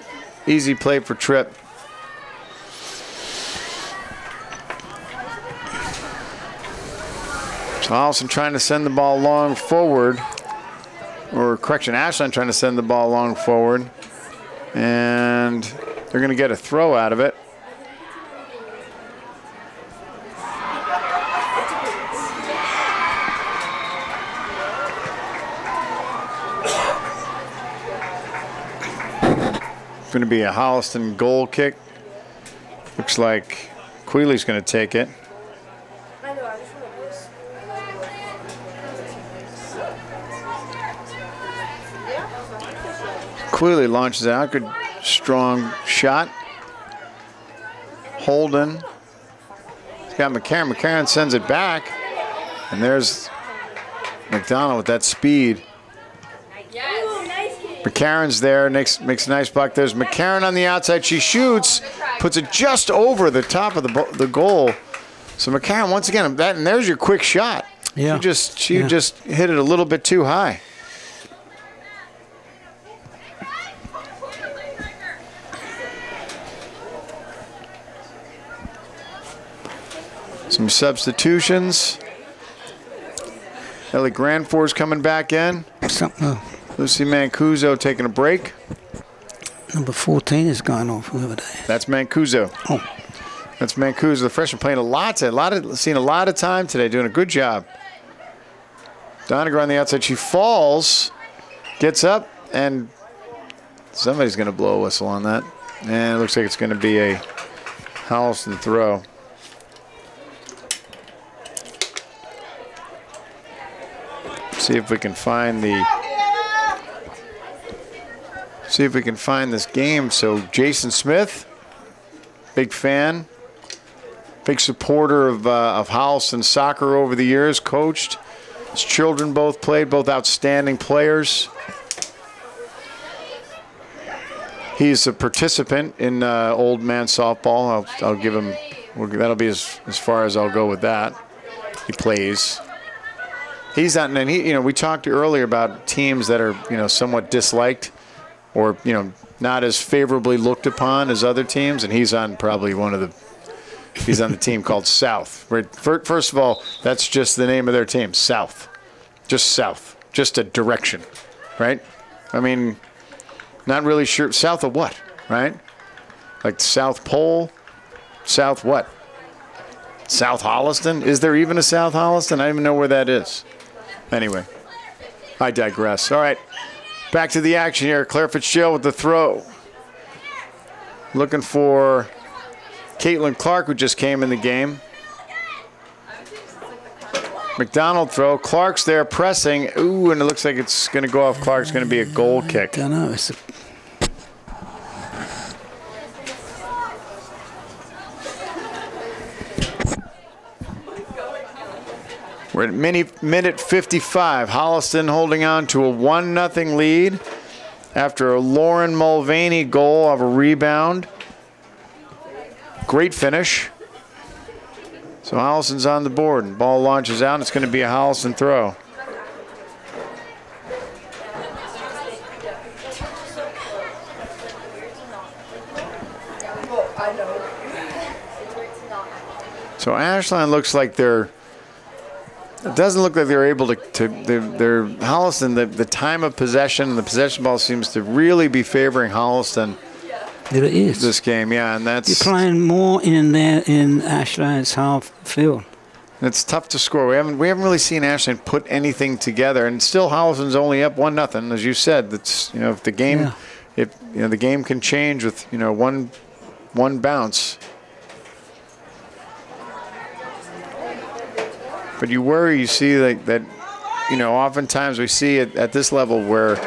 S1: play for Tripp. So Holliston trying to send the ball long forward. Or correction, Ashland trying to send the ball long forward. And they're going to get a throw out of it. It's going to be a Holliston goal kick. Looks like Queeley's going to take it. Queeley launches out. Good, strong shot. Holden. He's got McCarron. McCarron sends it back. And there's McDonald with that speed. McCarron's there, makes a nice block. There's McCarron on the outside. She shoots, puts it just over the top of the goal. So McCarron, once again, and there's your quick shot.
S2: Yeah.
S1: She just hit it a little bit too high. Some substitutions. Ellie Granfor's coming back in. Lucy Mancuso taking a break.
S2: Number 14 is going off the other day.
S1: That's Mancuso.
S2: Oh.
S1: That's Mancuso, the freshman, playing seen a lot of time today, doing a good job. Doniger on the outside. She falls, gets up, and somebody's going to blow a whistle on that. And it looks like it's going to be a Holliston throw. See if we can find this game. So Jason Smith, big fan, big supporter of Holliston soccer over the years, coached. His children both played, both outstanding players. He's a participant in old man softball. I'll give him, that'll be as far as I'll go with that. He plays. He's not, and we talked earlier about teams that are, somewhat disliked or, not as favorably looked upon as other teams, and he's on probably one of He's on the team called South. First of all, that's just the name of their team, South. Just South. Just a direction, right? I mean, not really sure. South of what, right? Like South Pole? South what? South Holliston? Is there even a South Holliston? I don't even know where that is. Anyway, I digress. All right, back to the action here. Claire Fitzgerald with the throw. Looking for Caitlin Clark, who just came in the game. McDonald throw. Clark's there pressing. Ooh, and it looks like it's going to go off Clark's going to be a goal kick.
S2: I don't know. It's
S1: We're at minute 55. Holliston holding on to a 1-0 lead after a Lauren Mulvaney goal of a rebound. Great finish. So Holliston's on the board, and ball launches out. It's going to be a Holliston throw. So Ashland looks like they're. It doesn't look like they're able to they're Holliston. The time of possession and the possession ball seems to really be favoring Holliston.
S2: It is
S1: this game, yeah, and that's
S2: you're playing more in there in Ashland's half field.
S1: It's tough to score. We haven't really seen Ashland put anything together, and still Holliston's only up 1-0, as you said. That's if the game, the game can change with one bounce. But you worry, you see that oftentimes we see it at this level where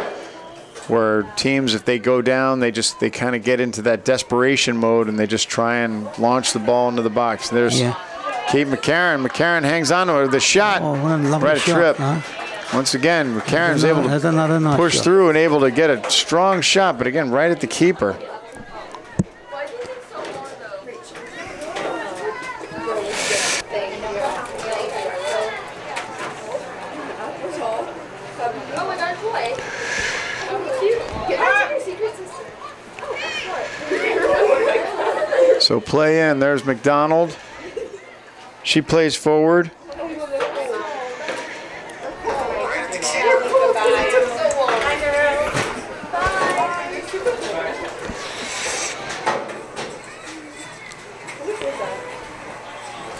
S1: teams, if they go down, they kind of get into that desperation mode and they just try and launch the ball into the box. There's Kate McCarron. McCarron hangs on to her. The shot, right a trip.
S2: Huh?
S1: Once again, McCarron's able to push through and able to get a strong shot, but again, right at the keeper. So play in. There's McDonald. She plays forward.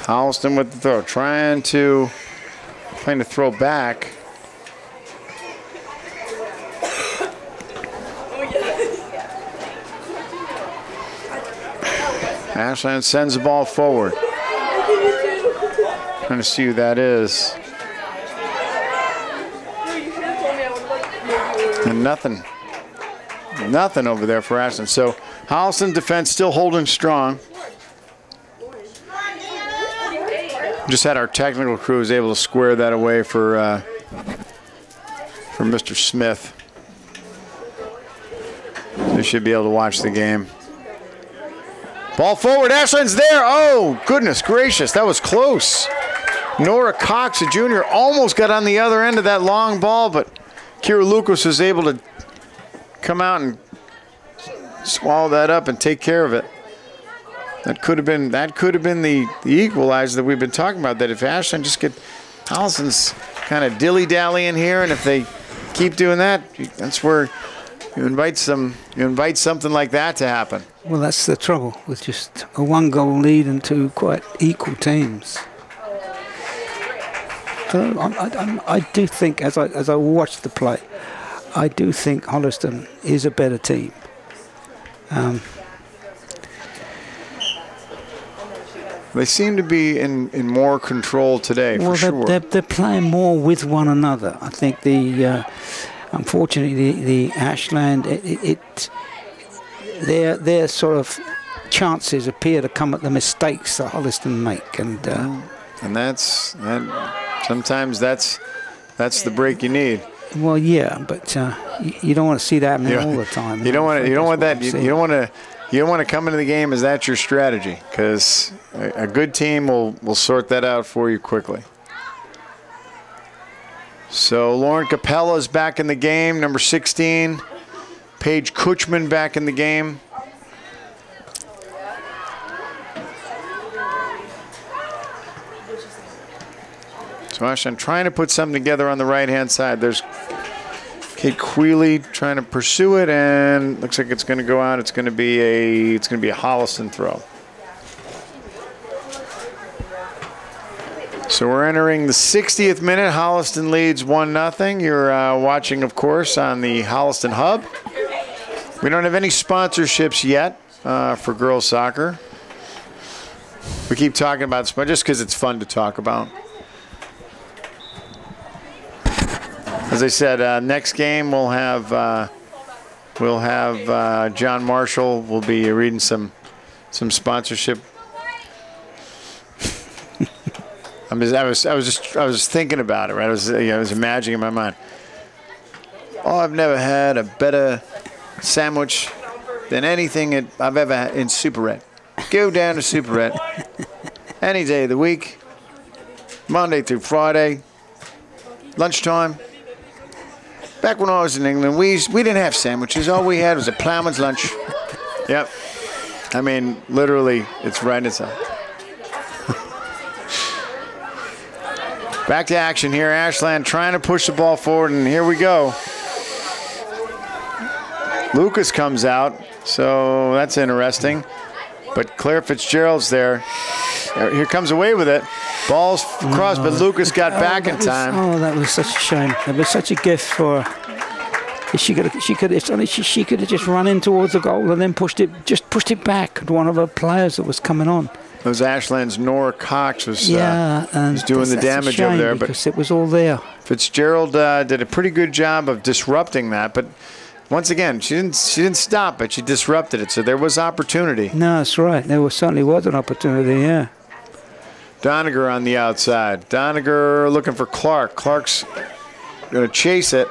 S1: Holliston with the throw, trying to throw back. Ashland sends the ball forward. Trying to see who that is. And nothing over there for Ashland. So Holliston defense still holding strong. Just had our technical crew was able to square that away for Mr. Smith. They should be able to watch the game. Ball forward, Ashland's there. Oh, goodness gracious, that was close. Nora Cox, a junior, almost got on the other end of that long ball, but Kira Lucas was able to come out and swallow that up and take care of it. That could have been the equalizer that we've been talking about. That if Ashland just get Holliston's kind of dilly-dallying here, and if they keep doing that, that's where you invite something like that to happen.
S2: Well, that's the trouble with just a one-goal lead and two quite equal teams. I do think, as I watch the play, I do think Holliston is a better team.
S1: They seem to be in more control today, for sure.
S2: They're playing more with one another. I think unfortunately the Ashland, their sort of chances appear to come at the mistakes that Holliston make, and sometimes that's the break you need. Well, yeah, but you don't want to see that happening all the time.
S1: You don't want to come into the game as that's your strategy, because a good team will sort that out for you quickly. So Lauren Capella is back in the game, number 16. Paige Kutchman back in the game. So Ashland trying to put something together on the right-hand side. There's Kate Quealy trying to pursue it, and looks like it's going to go out. It's going to be a Holliston throw. So we're entering the 60th minute. Holliston leads 1-0. You're watching, of course, on the Holliston Hub. We don't have any sponsorships yet for girls soccer. We keep talking about it just because it's fun to talk about. As I said, next game we'll have John Marshall. We'll be reading some sponsorship. I was thinking about it, right? I was imagining in my mind. Oh, I've never had a better sandwich than anything I've ever had in Superette. Go down to Superette any day of the week, Monday through Friday, lunchtime. Back when I was in England, we didn't have sandwiches. All we had was a plowman's lunch. Yep. I mean, literally, it's right inside. Back to action here. Ashland trying to push the ball forward, and here we go. Lucas comes out, so that's interesting. But Claire Fitzgerald's there. Here comes away with it. Ball's crossed, but Lucas got back in time.
S2: Oh, that was such a shame. That was such a gift for her. She could have just run in towards the goal and then pushed it back to one of her players that was coming on.
S1: It was Ashland's Nora Cox was doing the damage over there,
S2: because it was all there.
S1: Fitzgerald did a pretty good job of disrupting that, but once again, she didn't stop it. She disrupted it, so there was opportunity.
S2: No, that's right. There certainly was an opportunity. Yeah.
S1: Doniger on the outside. Doniger looking for Clark. Clark's going to chase it.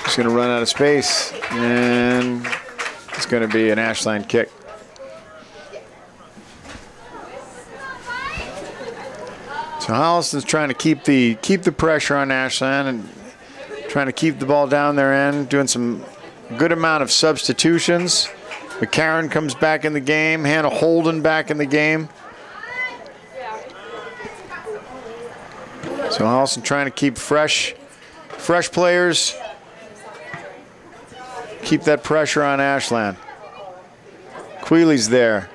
S1: He's going to run out of space, and it's going to be an Ashland kick. So Holliston's trying to keep the pressure on Ashland and trying to keep the ball down their end, doing some good amount of substitutions. McCarron comes back in the game. Hannah Holden back in the game. So Holliston trying to keep fresh players. Keep that pressure on Ashland. Quealy's there.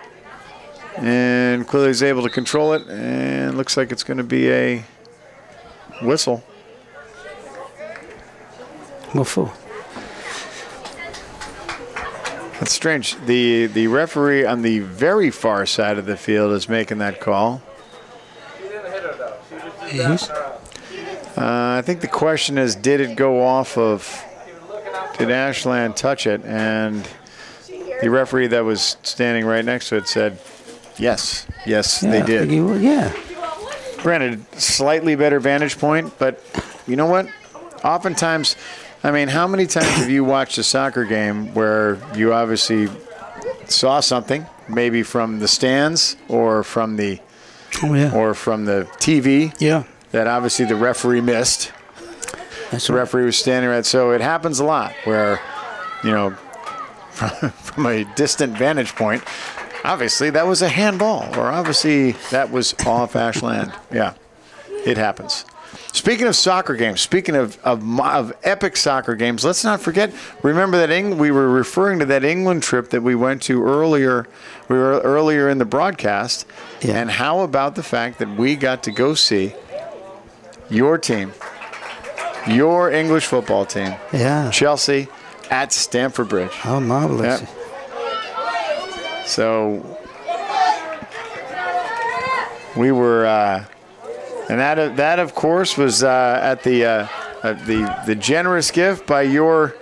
S1: And Quilly's able to control it, and looks like it's going to be a whistle.
S2: What for?
S1: That's strange. The referee on the very far side of the field is making that call.
S2: Yes.
S1: I think the question is, did it go off of, did Ashland touch it? And the referee that was standing right next to it said, yes, yeah, they did.
S2: Yeah.
S1: Granted, slightly better vantage point, but you know what? Oftentimes, I mean, how many times have you watched a soccer game where you obviously saw something, maybe from the stands or from the TV, that obviously the referee missed.
S2: That's
S1: the referee was standing right. So it happens a lot where, you know, from a distant vantage point, obviously that was a handball, or obviously that was off Ashland. Yeah, it happens. Speaking of soccer games, speaking of epic soccer games, let's not forget, remember that we were referring to that England trip that we went to earlier. We were earlier in the broadcast.
S2: Yeah.
S1: And how about the fact that we got to go see your team, your English football team, Chelsea, at Stamford Bridge.
S2: Oh, marvelous.
S1: Yep. So we were, and that of course was at the generous gift by your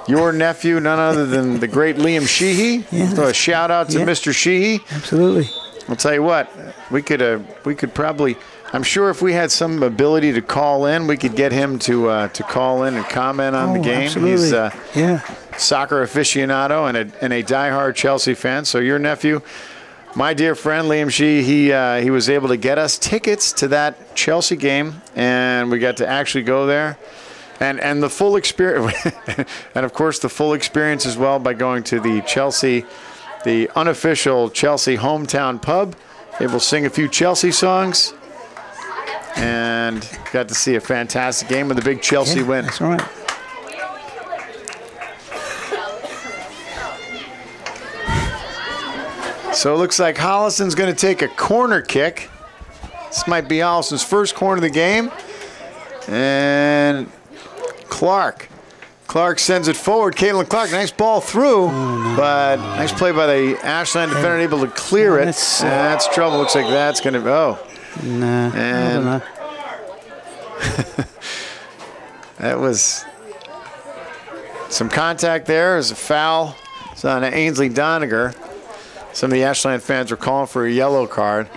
S1: nephew, none other than the great Liam Sheehy.
S2: Yeah.
S1: So a shout out to Mr. Sheehy.
S2: Absolutely.
S1: I'll tell you what, we could probably, I'm sure if we had some ability to call in, we could get him to call in and comment on the game.
S2: Absolutely.
S1: He's soccer aficionado and a diehard Chelsea fan. So your nephew, my dear friend Liam Sheehy, he was able to get us tickets to that Chelsea game, and we got to actually go there. And the full experience, and of course the full experience as well by going to the Chelsea, the unofficial Chelsea hometown pub. Able to sing a few Chelsea songs. and got to see a fantastic game with a big Chelsea win.
S2: That's right.
S1: So it looks like Holliston's going to take a corner kick. This might be Holliston's first corner of the game. And Clark sends it forward. Caitlin Clark, nice ball through, but nice play by the Ashland defender, able to clear it. That's trouble. Looks like that's going to go.
S2: Nah, I don't know.
S1: That was some contact there. There's a foul. It's on Ainsley Doniger. Some of the Ashland fans were calling for a yellow card.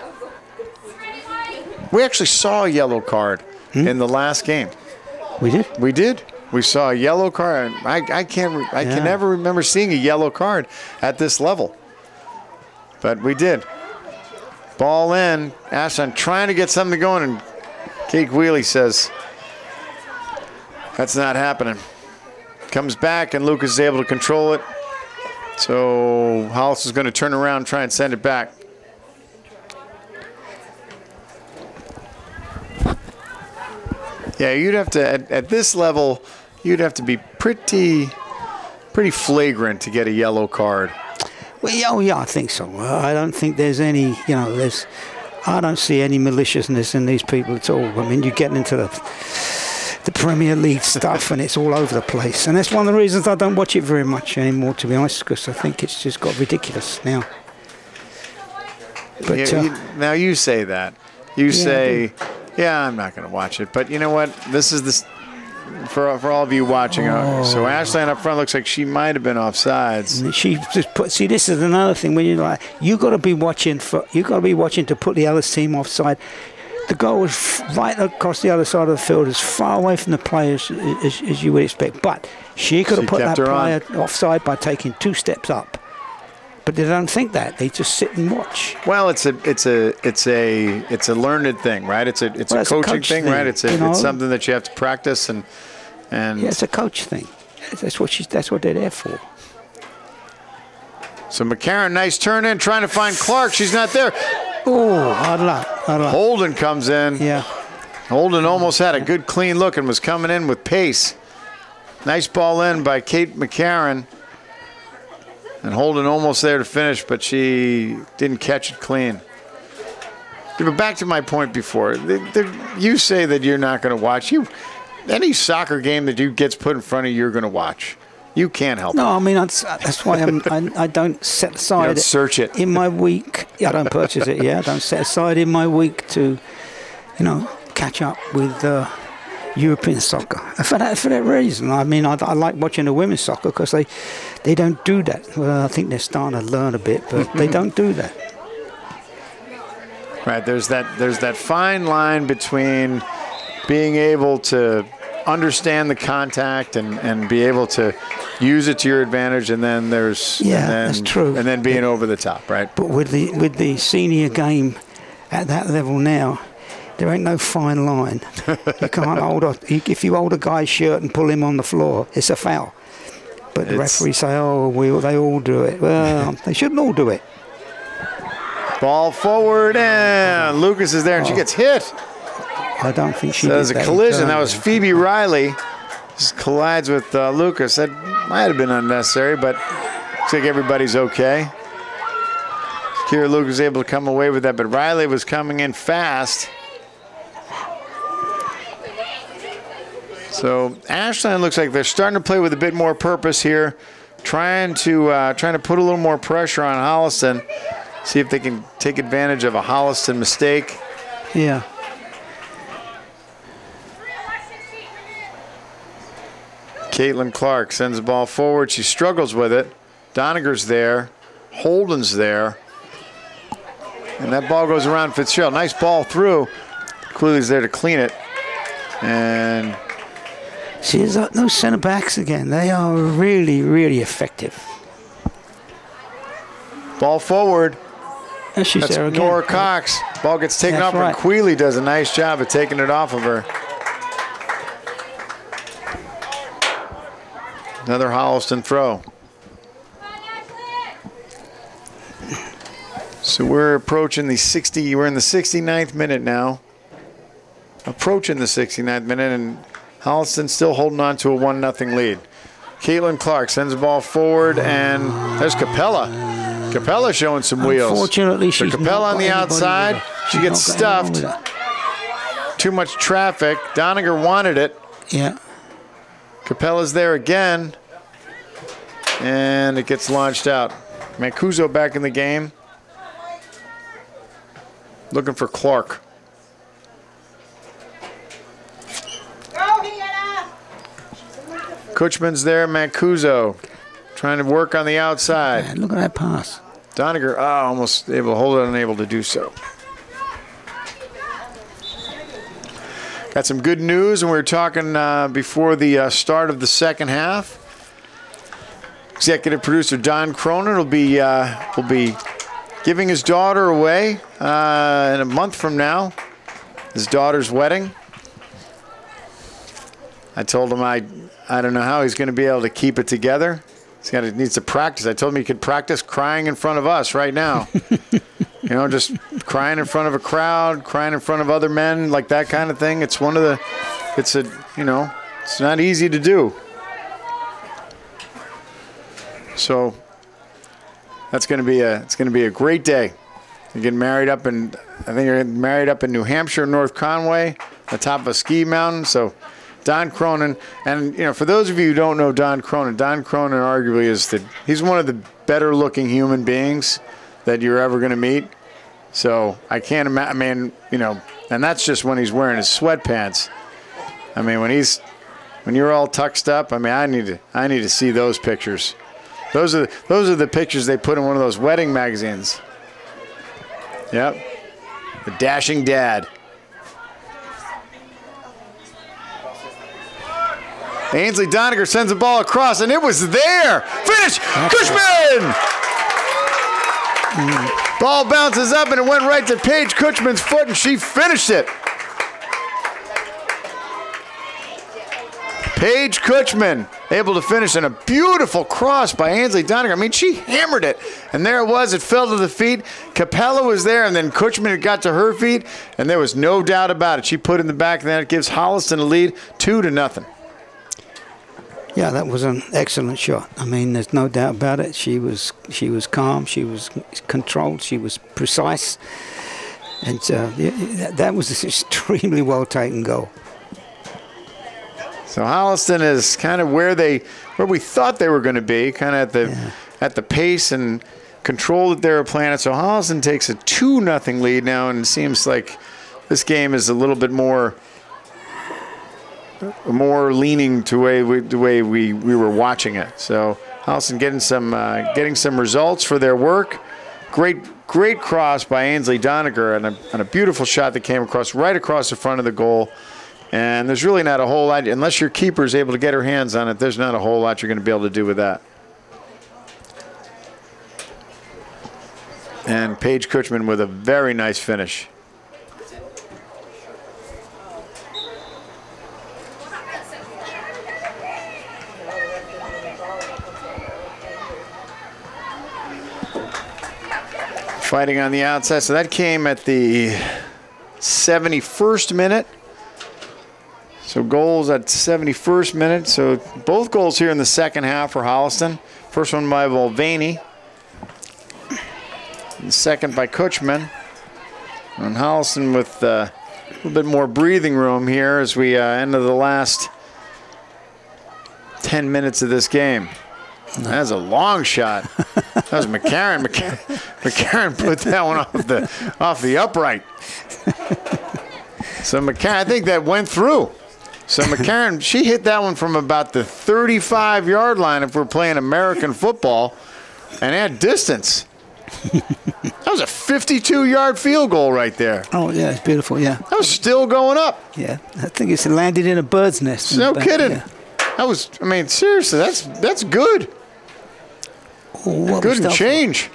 S1: We actually saw a yellow card in the last game.
S2: We did?
S1: We did. We saw a yellow card. I can never remember seeing a yellow card at this level. But we did. Ball in. Ashland trying to get something going, and Kate Wheely says, that's not happening. Comes back, and Lucas is able to control it. So Hollis is going to turn around and try and send it back. Yeah, you'd have to, at this level, you'd have to be pretty flagrant to get a yellow card.
S2: Well, yeah, I think so. I don't think there's any, I don't see any maliciousness in these people at all. I mean, you're getting into the Premier League stuff, and it's all over the place. And that's one of the reasons I don't watch it very much anymore, to be honest, because I think it's just got ridiculous now. But
S1: now you say that. You say, yeah, I'm not going to watch it. But you know what? This is this for all of you watching. So Ashland up front looks like she might have been offsides.
S2: She just put. See, this is another thing when you got to be watching to put the other team offside. The goal was right across the other side of the field, as far away from the players as you would expect. But she could have put that player offside by taking 2 steps up. But they don't think that. They just sit and watch.
S1: Well, it's a learned thing, right? It's a coaching thing, right? It's something that you have to practice and yeah,
S2: it's a coach thing. That's what they're there for.
S1: So McCarron, nice turn in, trying to find Clark. She's not there.
S2: Oh, hard luck.
S1: Holden comes in.
S2: Yeah.
S1: Holden almost had a good clean look and was coming in with pace. Nice ball in by Kate McCarron. And Holden almost there to finish, but she didn't catch it clean. But back to my point before. You say that you're not going to watch. Any soccer game that gets put in front of you, you're going to watch. You can't help it.
S2: No, I mean, that's why I don't set aside. You don't
S1: search it.
S2: In my week. Yeah, I don't purchase it, I don't set aside in my week to, catch up with European soccer. For that reason. I mean, I like watching the women's soccer because they don't do that. Well, I think they're starting to learn a bit, but they don't do that.
S1: Right, there's that fine line between being able to understand the contact and be able to use it to your advantage, and then
S2: that's true.
S1: And then being over the top, right?
S2: But with the senior game at that level now, there ain't no fine line. You can't if you hold a guy's shirt and pull him on the floor, it's a foul. But the referee say, they all do it. Well, they shouldn't all do it.
S1: Ball forward, and Lucas is there, and she gets hit.
S2: I don't think she did.
S1: There's a collision. That was Phoebe Riley. Just collides with Lucas. That might have been unnecessary, but looks like everybody's okay. Kira Lucas was able to come away with that, but Riley was coming in fast. So Ashland looks like they're starting to play with a bit more purpose here, trying to put a little more pressure on Holliston, see if they can take advantage of a Holliston mistake.
S2: Yeah.
S1: Caitlin Clark sends the ball forward. She struggles with it. Doniger's there. Holden's there. And that ball goes around Fitzgerald. Nice ball through. Cooley's there to clean it. And
S2: see, those center backs again, they are really, really effective.
S1: Ball forward.
S2: And she's
S1: That's
S2: there again.
S1: Nora Cox. Ball gets taken off her.
S2: Right.
S1: Queeley does a nice job of taking it off of her. Another Holliston throw. So we're approaching we're in the 69th minute now. approaching the 69th minute, and Holliston still holding on to a 1-0 lead. Caitlin Clark sends the ball forward, and there's Capella. Capella showing some wheels.
S2: Unfortunately, she's
S1: Capella on the outside. She gets stuffed. Too much traffic. Doniger wanted it.
S2: Yeah.
S1: Capella's there again, and it gets launched out. Mancuso back in the game. Looking for Clark. Kutchman's there, Mancuso trying to work on the outside.
S2: Man, look at that pass.
S1: Doniger, almost able to hold it, unable to do so. Got some good news, and we were talking before the start of the second half. Executive producer Don Cronin will be giving his daughter away in a month from now. His daughter's wedding. I told him I don't know how he's going to be able to keep it together. Needs to practice. I told him he could practice crying in front of us right now. You know, just crying in front of a crowd, crying in front of other men, like that kind of thing. It's it's not easy to do. So it's going to be a great day. You're getting married up in New Hampshire, North Conway, the top of a ski mountain. So Don Cronin, and for those of you who don't know Don Cronin arguably he's one of the better looking human beings that you're ever going to meet. So I can't imagine, and that's just when he's wearing his sweatpants. I mean, when you're all tucked up, I mean, I need to see those pictures. Those are the pictures they put in one of those wedding magazines. Yep. The dashing dad. Ainsley Doniger sends the ball across, and it was there. Finish! Kutchman! Ball bounces up, and it went right to Paige Kutchman's foot, and she finished it. Paige Kutchman able to finish in a beautiful cross by Ainsley Doniger. I mean, she hammered it, and there it was. It fell to the feet. Capella was there, and then Kutchman had got to her feet, and there was no doubt about it. She put it in the back, and then it gives Holliston a lead, 2-0.
S2: Yeah, that was an excellent shot. I mean, there's no doubt about it. She was calm. She was controlled. She was precise. And that was an extremely well-taken goal.
S1: So Holliston is kind of where we thought they were going to be, kind of at the pace and control that they were playing at. So Holliston takes a 2-0 lead now, and it seems like this game is a little bit more leaning to the way we were watching it. So Holliston getting some results for their work. Great cross by Ainsley Doniger and a beautiful shot that came right across the front of the goal. And there's really not a whole lot, unless your keeper is able to get her hands on it, there's not a whole lot you're going to be able to do with that. And Paige Kutchman with a very nice finish. Fighting on the outside. So that came at the 71st minute. So goals at 71st minute. So both goals here in the second half for Holliston. First one by Mulvaney. The second by Kutchman. And Holliston with a little bit more breathing room here as we enter the last 10 minutes of this game. That's a long shot. That was McCarron. McCarron put that one off the upright. So McCarron, I think that went through. So McCarron, she hit that one from about the 35-yard line if we're playing American football, and at distance. That was a 52-yard field goal right there.
S2: Oh, yeah, it's beautiful, yeah.
S1: That was still going up.
S2: Yeah, I think it's landed in a bird's nest.
S1: No kidding. Yeah. That was, I mean, seriously, that's good.
S2: Oh,
S1: good and change.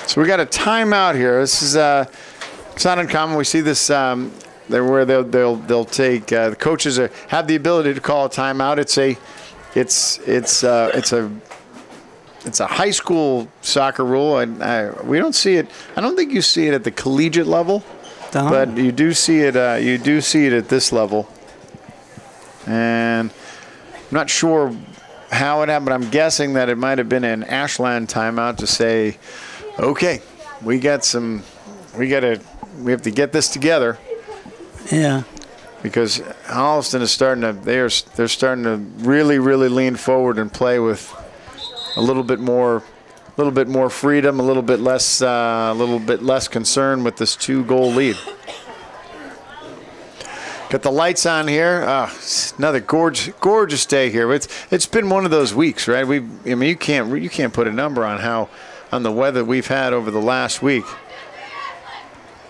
S1: So we got a timeout here. This is it's not uncommon. We see this where they'll take the coaches have the ability to call a timeout. It's a high school soccer rule, and we don't see it. I don't think you see it at the collegiate level. But you do see it. You do see it at this level, and I'm not sure how it happened. But I'm guessing that it might have been an Ashland timeout to say, "Okay, we have to get this together."
S2: Yeah.
S1: Because Holliston is starting to. They're starting to really lean forward and play with a little bit more freedom, a little bit less concern with this 2-goal lead. Got the lights on here. Another gorgeous day here. It's been one of those weeks, right? You can't put a number on the weather we've had over the last week.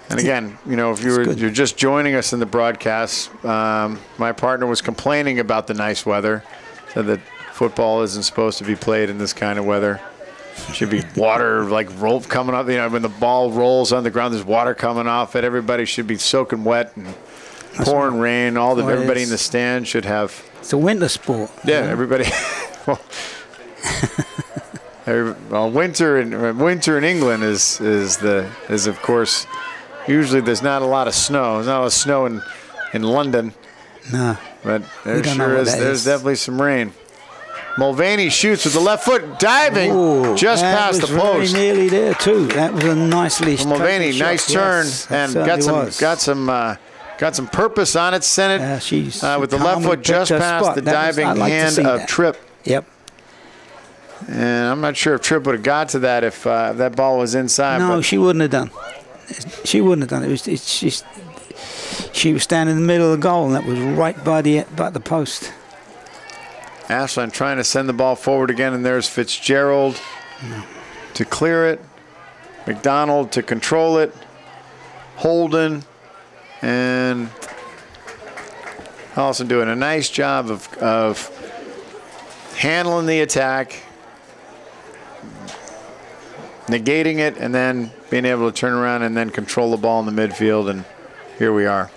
S1: And again, if you're just joining us in the broadcast, my partner was complaining about the nice weather, said that football isn't supposed to be played in this kind of weather. Should be water roll coming up. When the ball rolls on the ground, there's water coming off it. Everybody should be soaking wet and pouring rain. Everybody in the stand should have.
S2: It's a winter sport.
S1: Yeah, everybody. Winter in England is of course. Usually there's not a lot of snow. There's not a lot of snow in London.
S2: No.
S1: But there sure is. There's definitely some rain. Mulvaney shoots with the left foot, diving just past the post.
S2: Very nearly there too. That was a nicely.
S1: Mulvaney, nice turn, and got some purpose on it. Sent it with the left foot just past the diving hand of Tripp.
S2: Yep.
S1: And I'm not sure if Tripp would have got to that if that ball was inside.
S2: No, she wouldn't have done. She wouldn't have done it. She was standing in the middle of the goal, and that was right by the post.
S1: Ashland trying to send the ball forward again, and there's Fitzgerald to clear it. McDonald to control it. Holden and Holliston doing a nice job of handling the attack, negating it, and then being able to turn around and then control the ball in the midfield, and here we are.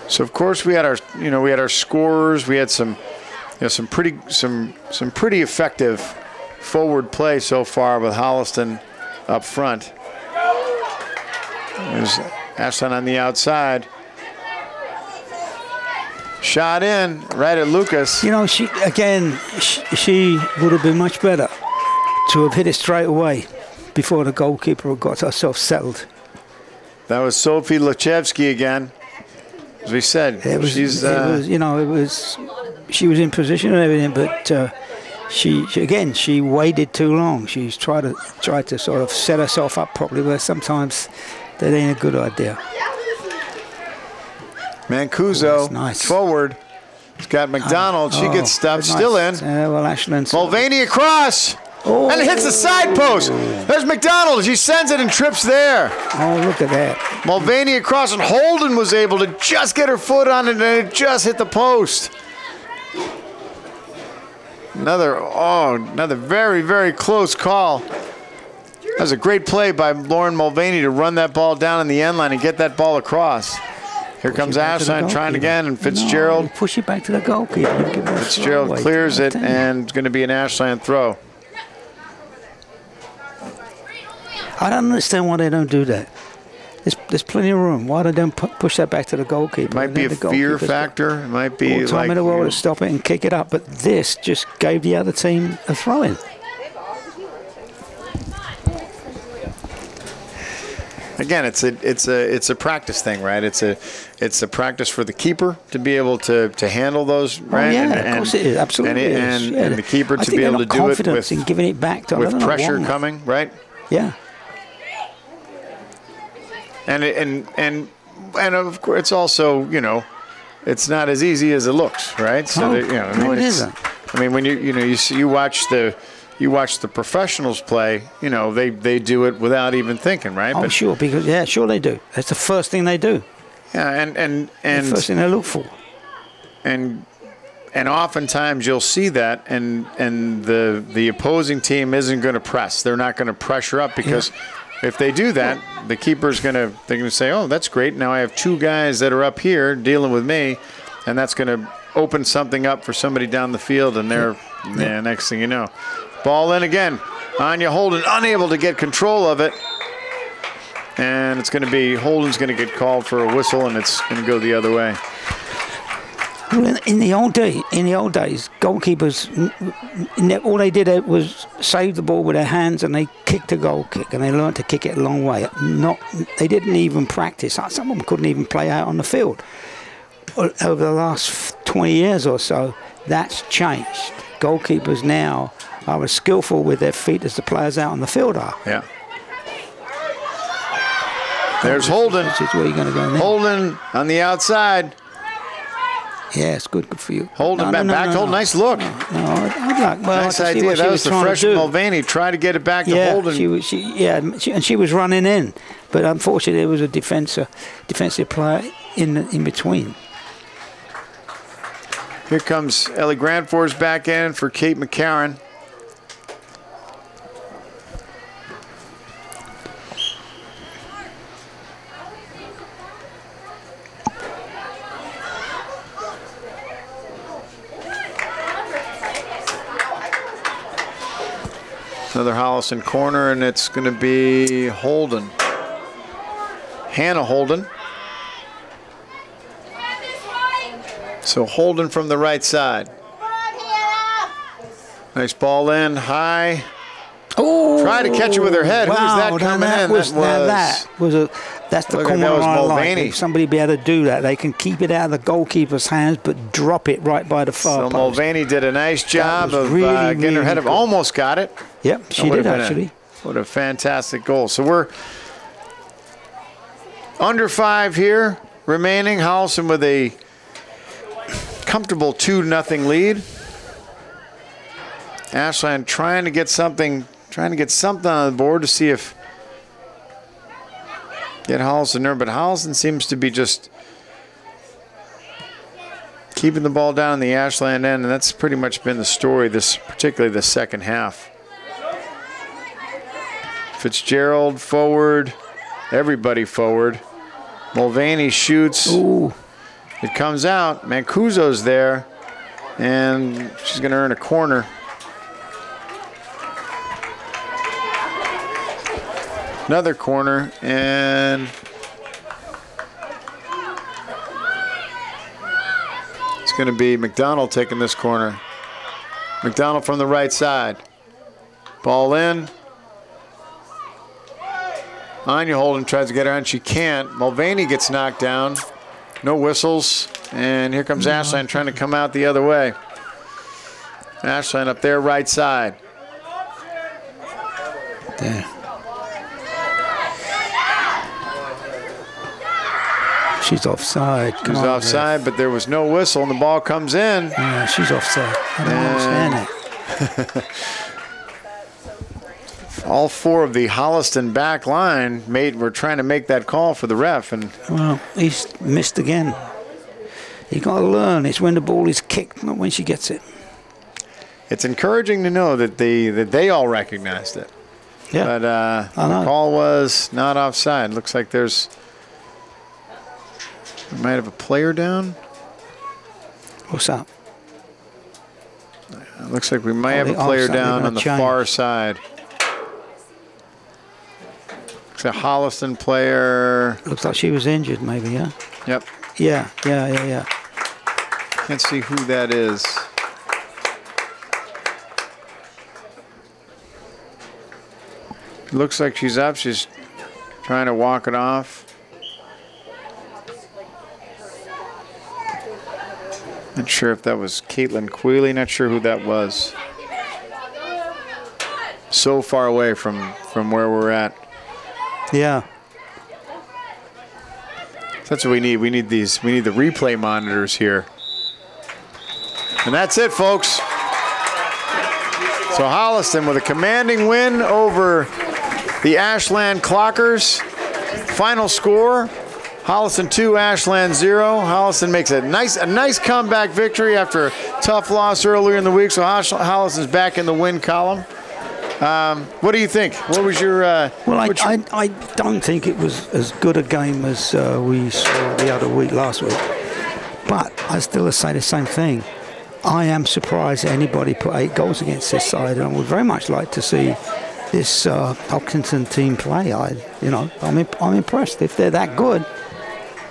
S1: So of course we had our scorers. We had some pretty effective forward play so far with Holliston up front. There's Ashland on the outside. Shot in right at Lucas.
S2: She would have been much better to have hit it straight away before the goalkeeper got herself settled. That
S1: was Sophie Lachevsky again. As we said,
S2: she was in position and everything, but she waited too long. She's tried to sort of set herself up properly, but sometimes that ain't a good idea.
S1: Mancuso forward. He's got McDonald. She gets stuffed. Still in.
S2: Ashland.
S1: Mulvaney across. And it hits the side post. There's McDonald. She sends it and trips there.
S2: Oh, look at that.
S1: Mulvaney across, and Holden was able to just get her foot on it, and it just hit the post. Another very, very close call. That was a great play by Lauren Mulvaney to run that ball down in the end line and get that ball across. Here comes Ashland trying again, and Fitzgerald.
S2: No, push it back to the goalkeeper.
S1: Fitzgerald clears it, and it's going to be an Ashland throw.
S2: I don't understand why they don't do that. There's plenty of room. Why they don't push that back to the goalkeeper?
S1: It might be a fear factor. It might be
S2: time in the world to stop it and kick it up. But this just gave the other team a throw-in.
S1: Again, it's a practice thing, right? It's a practice for the keeper to be able to handle those, right?
S2: Oh, yeah, of course it is. Absolutely.
S1: And the keeper to be able to do it with
S2: in giving it back to
S1: with pressure coming, right?
S2: Yeah.
S1: And of course, it's also, it's not as easy as it looks, right? So
S2: it isn't.
S1: I mean, when you watch the professionals play, they do it without even thinking, right?
S2: Oh, sure, because sure they do. That's the first thing they do.
S1: Yeah, and
S2: the first thing they look for.
S1: And oftentimes you'll see that, and the opposing team isn't going to press. They're not going to pressure up because. Yeah. If they do that, the keeper's they're gonna say, "Oh, that's great. Now I have two guys that are up here dealing with me," and that's gonna open something up for somebody down the field. And next thing you know, ball in again. Anya Holden unable to get control of it. And it's going to be, Holden's going to get called for a whistle, and it's going to go the other way.
S2: Well, in the old days, goalkeepers, all they did was save the ball with their hands, and they kicked a goal kick, and they learned to kick it a long way. They didn't even practice. Some of them couldn't even play out on the field. Over the last 20 years or so, that's changed. Goalkeepers now are as skillful with their feet as the players out on the field are.
S1: Yeah. There's Holden.
S2: This is where you're going to go now.
S1: Holden on the outside.
S2: Yeah, it's good for you.
S1: Holden back to Holden. Nice look.
S2: I'd like. Well,
S1: nice idea. That was the freshman Mulvaney. Try to get it back to Holden.
S2: She was running in, but unfortunately there was a defensive player in between.
S1: Here comes Ellie Grandforce back in for Kate McCarron. Another Holliston corner, and it's going to be Holden. Hannah Holden. So Holden from the right side. Nice ball in, high.
S2: Oh!
S1: Try to catch it with her head.
S2: Wow,
S1: who's that coming in?
S2: That's the corner I like. If somebody be able to do that, they can keep it out of the goalkeeper's hands, but drop it right by the far post.
S1: So Mulvaney did a nice job of getting her head up. Almost got it.
S2: Yep, she did actually.
S1: What a fantastic goal. So we're under 5 here remaining. Holliston with a comfortable 2-0 lead. Ashland trying to get something on the board to see if get Holliston there, but Holliston seems to be just keeping the ball down in the Ashland end, and that's pretty much been the story particularly the second half. Fitzgerald forward, everybody forward. Mulvaney shoots.
S2: Ooh.
S1: It comes out. Mancuso's there, and she's going to earn a corner. Another corner, and it's going to be McDonald taking this corner. McDonald from the right side. Ball in. Anya Holden tries to get her on. She can't. Mulvaney gets knocked down. No whistles. And here comes Ashland trying to come out the other way. Ashland up there, right side.
S2: There. She's offside.
S1: She's offside, but there was no whistle, and the ball comes in.
S2: Yeah, she's offside. I don't understand it.
S1: All 4 of the Holliston back line were trying to make that call for the ref, and
S2: well, he's missed again. You got to learn. It's when the ball is kicked, not when she gets it.
S1: It's encouraging to know that they all recognized it.
S2: Yeah,
S1: but the call was not offside. Looks like we might have a player down.
S2: What's up?
S1: Looks like we might have a player down on the far side. It's a Holliston player.
S2: Looks like she was injured, maybe, yeah?
S1: Yep.
S2: Yeah.
S1: Can't see who that is. Looks like she's up. She's trying to walk it off. Not sure if that was Caitlin Quealy. Not sure who that was. So far away from where we're at.
S2: Yeah.
S1: That's what we need. We need the replay monitors here. And that's it, folks. So Holliston with a commanding win over the Ashland Clockers. Final score, Holliston 2, Ashland 0. Holliston makes a nice comeback victory after a tough loss earlier in the week. So Holliston's back in the win column. What do you think? What was your...
S2: well, I don't think it was as good a game as we saw the other week last week. But I still say the same thing. I am surprised that anybody put 8 goals against this side, and I would very much like to see Hopkinton team play. I'm impressed. If they're that good,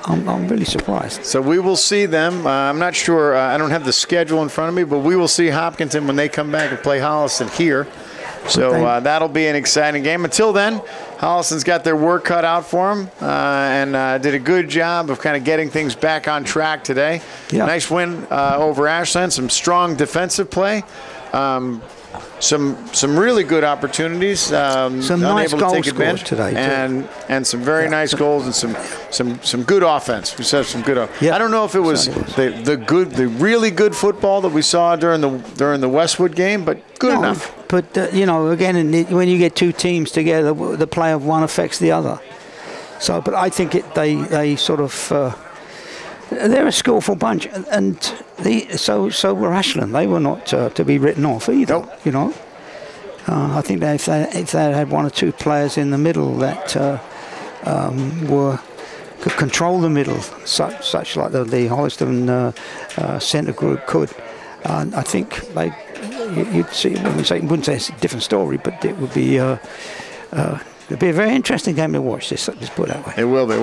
S2: I'm really surprised.
S1: So we will see them. I'm not sure. I don't have the schedule in front of me, but we will see Hopkinton when they come back and play Holliston here. So that'll be an exciting game. Until then, Holliston's got their work cut out for them and did a good job of kind of getting things back on track today.
S2: Yeah.
S1: Nice win over Ashland. Some strong defensive play. Some really good opportunities.
S2: Some nice
S1: unable to take
S2: goals
S1: advantage
S2: today,
S1: and some very nice goals and some good offense. We saw some good.
S2: Yeah.
S1: I don't know if it was the really good football that we saw during the Westwood game, but good enough.
S2: But again, when you get two teams together, the play of one affects the other. So, but I think they sort of. They're a skillful bunch, and so were Ashland. They were not to be written off either.
S1: Nope.
S2: I think that if they had one or two players in the middle that could control the middle, such like the Holliston centre group could, I think you'd see. I wouldn't say it's a different story, but it would be. It'll be a very interesting game to watch. Just put it that way.
S1: It will be.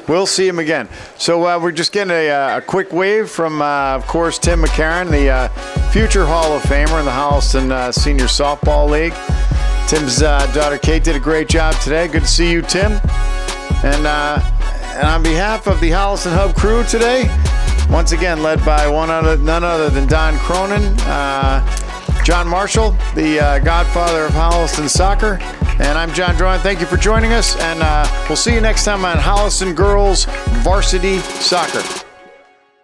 S1: We'll see him again. So we're just getting a quick wave from, of course, Tim McCarron, the future Hall of Famer in the Holliston Senior Softball League. Tim's daughter Kate did a great job today. Good to see you, Tim. And on behalf of the Holliston Hub crew today, once again led by none other than Don Cronin, John Marshall, the godfather of Holliston soccer. And I'm John Drawn. Thank you for joining us, and we'll see you next time on Holliston Girls Varsity Soccer.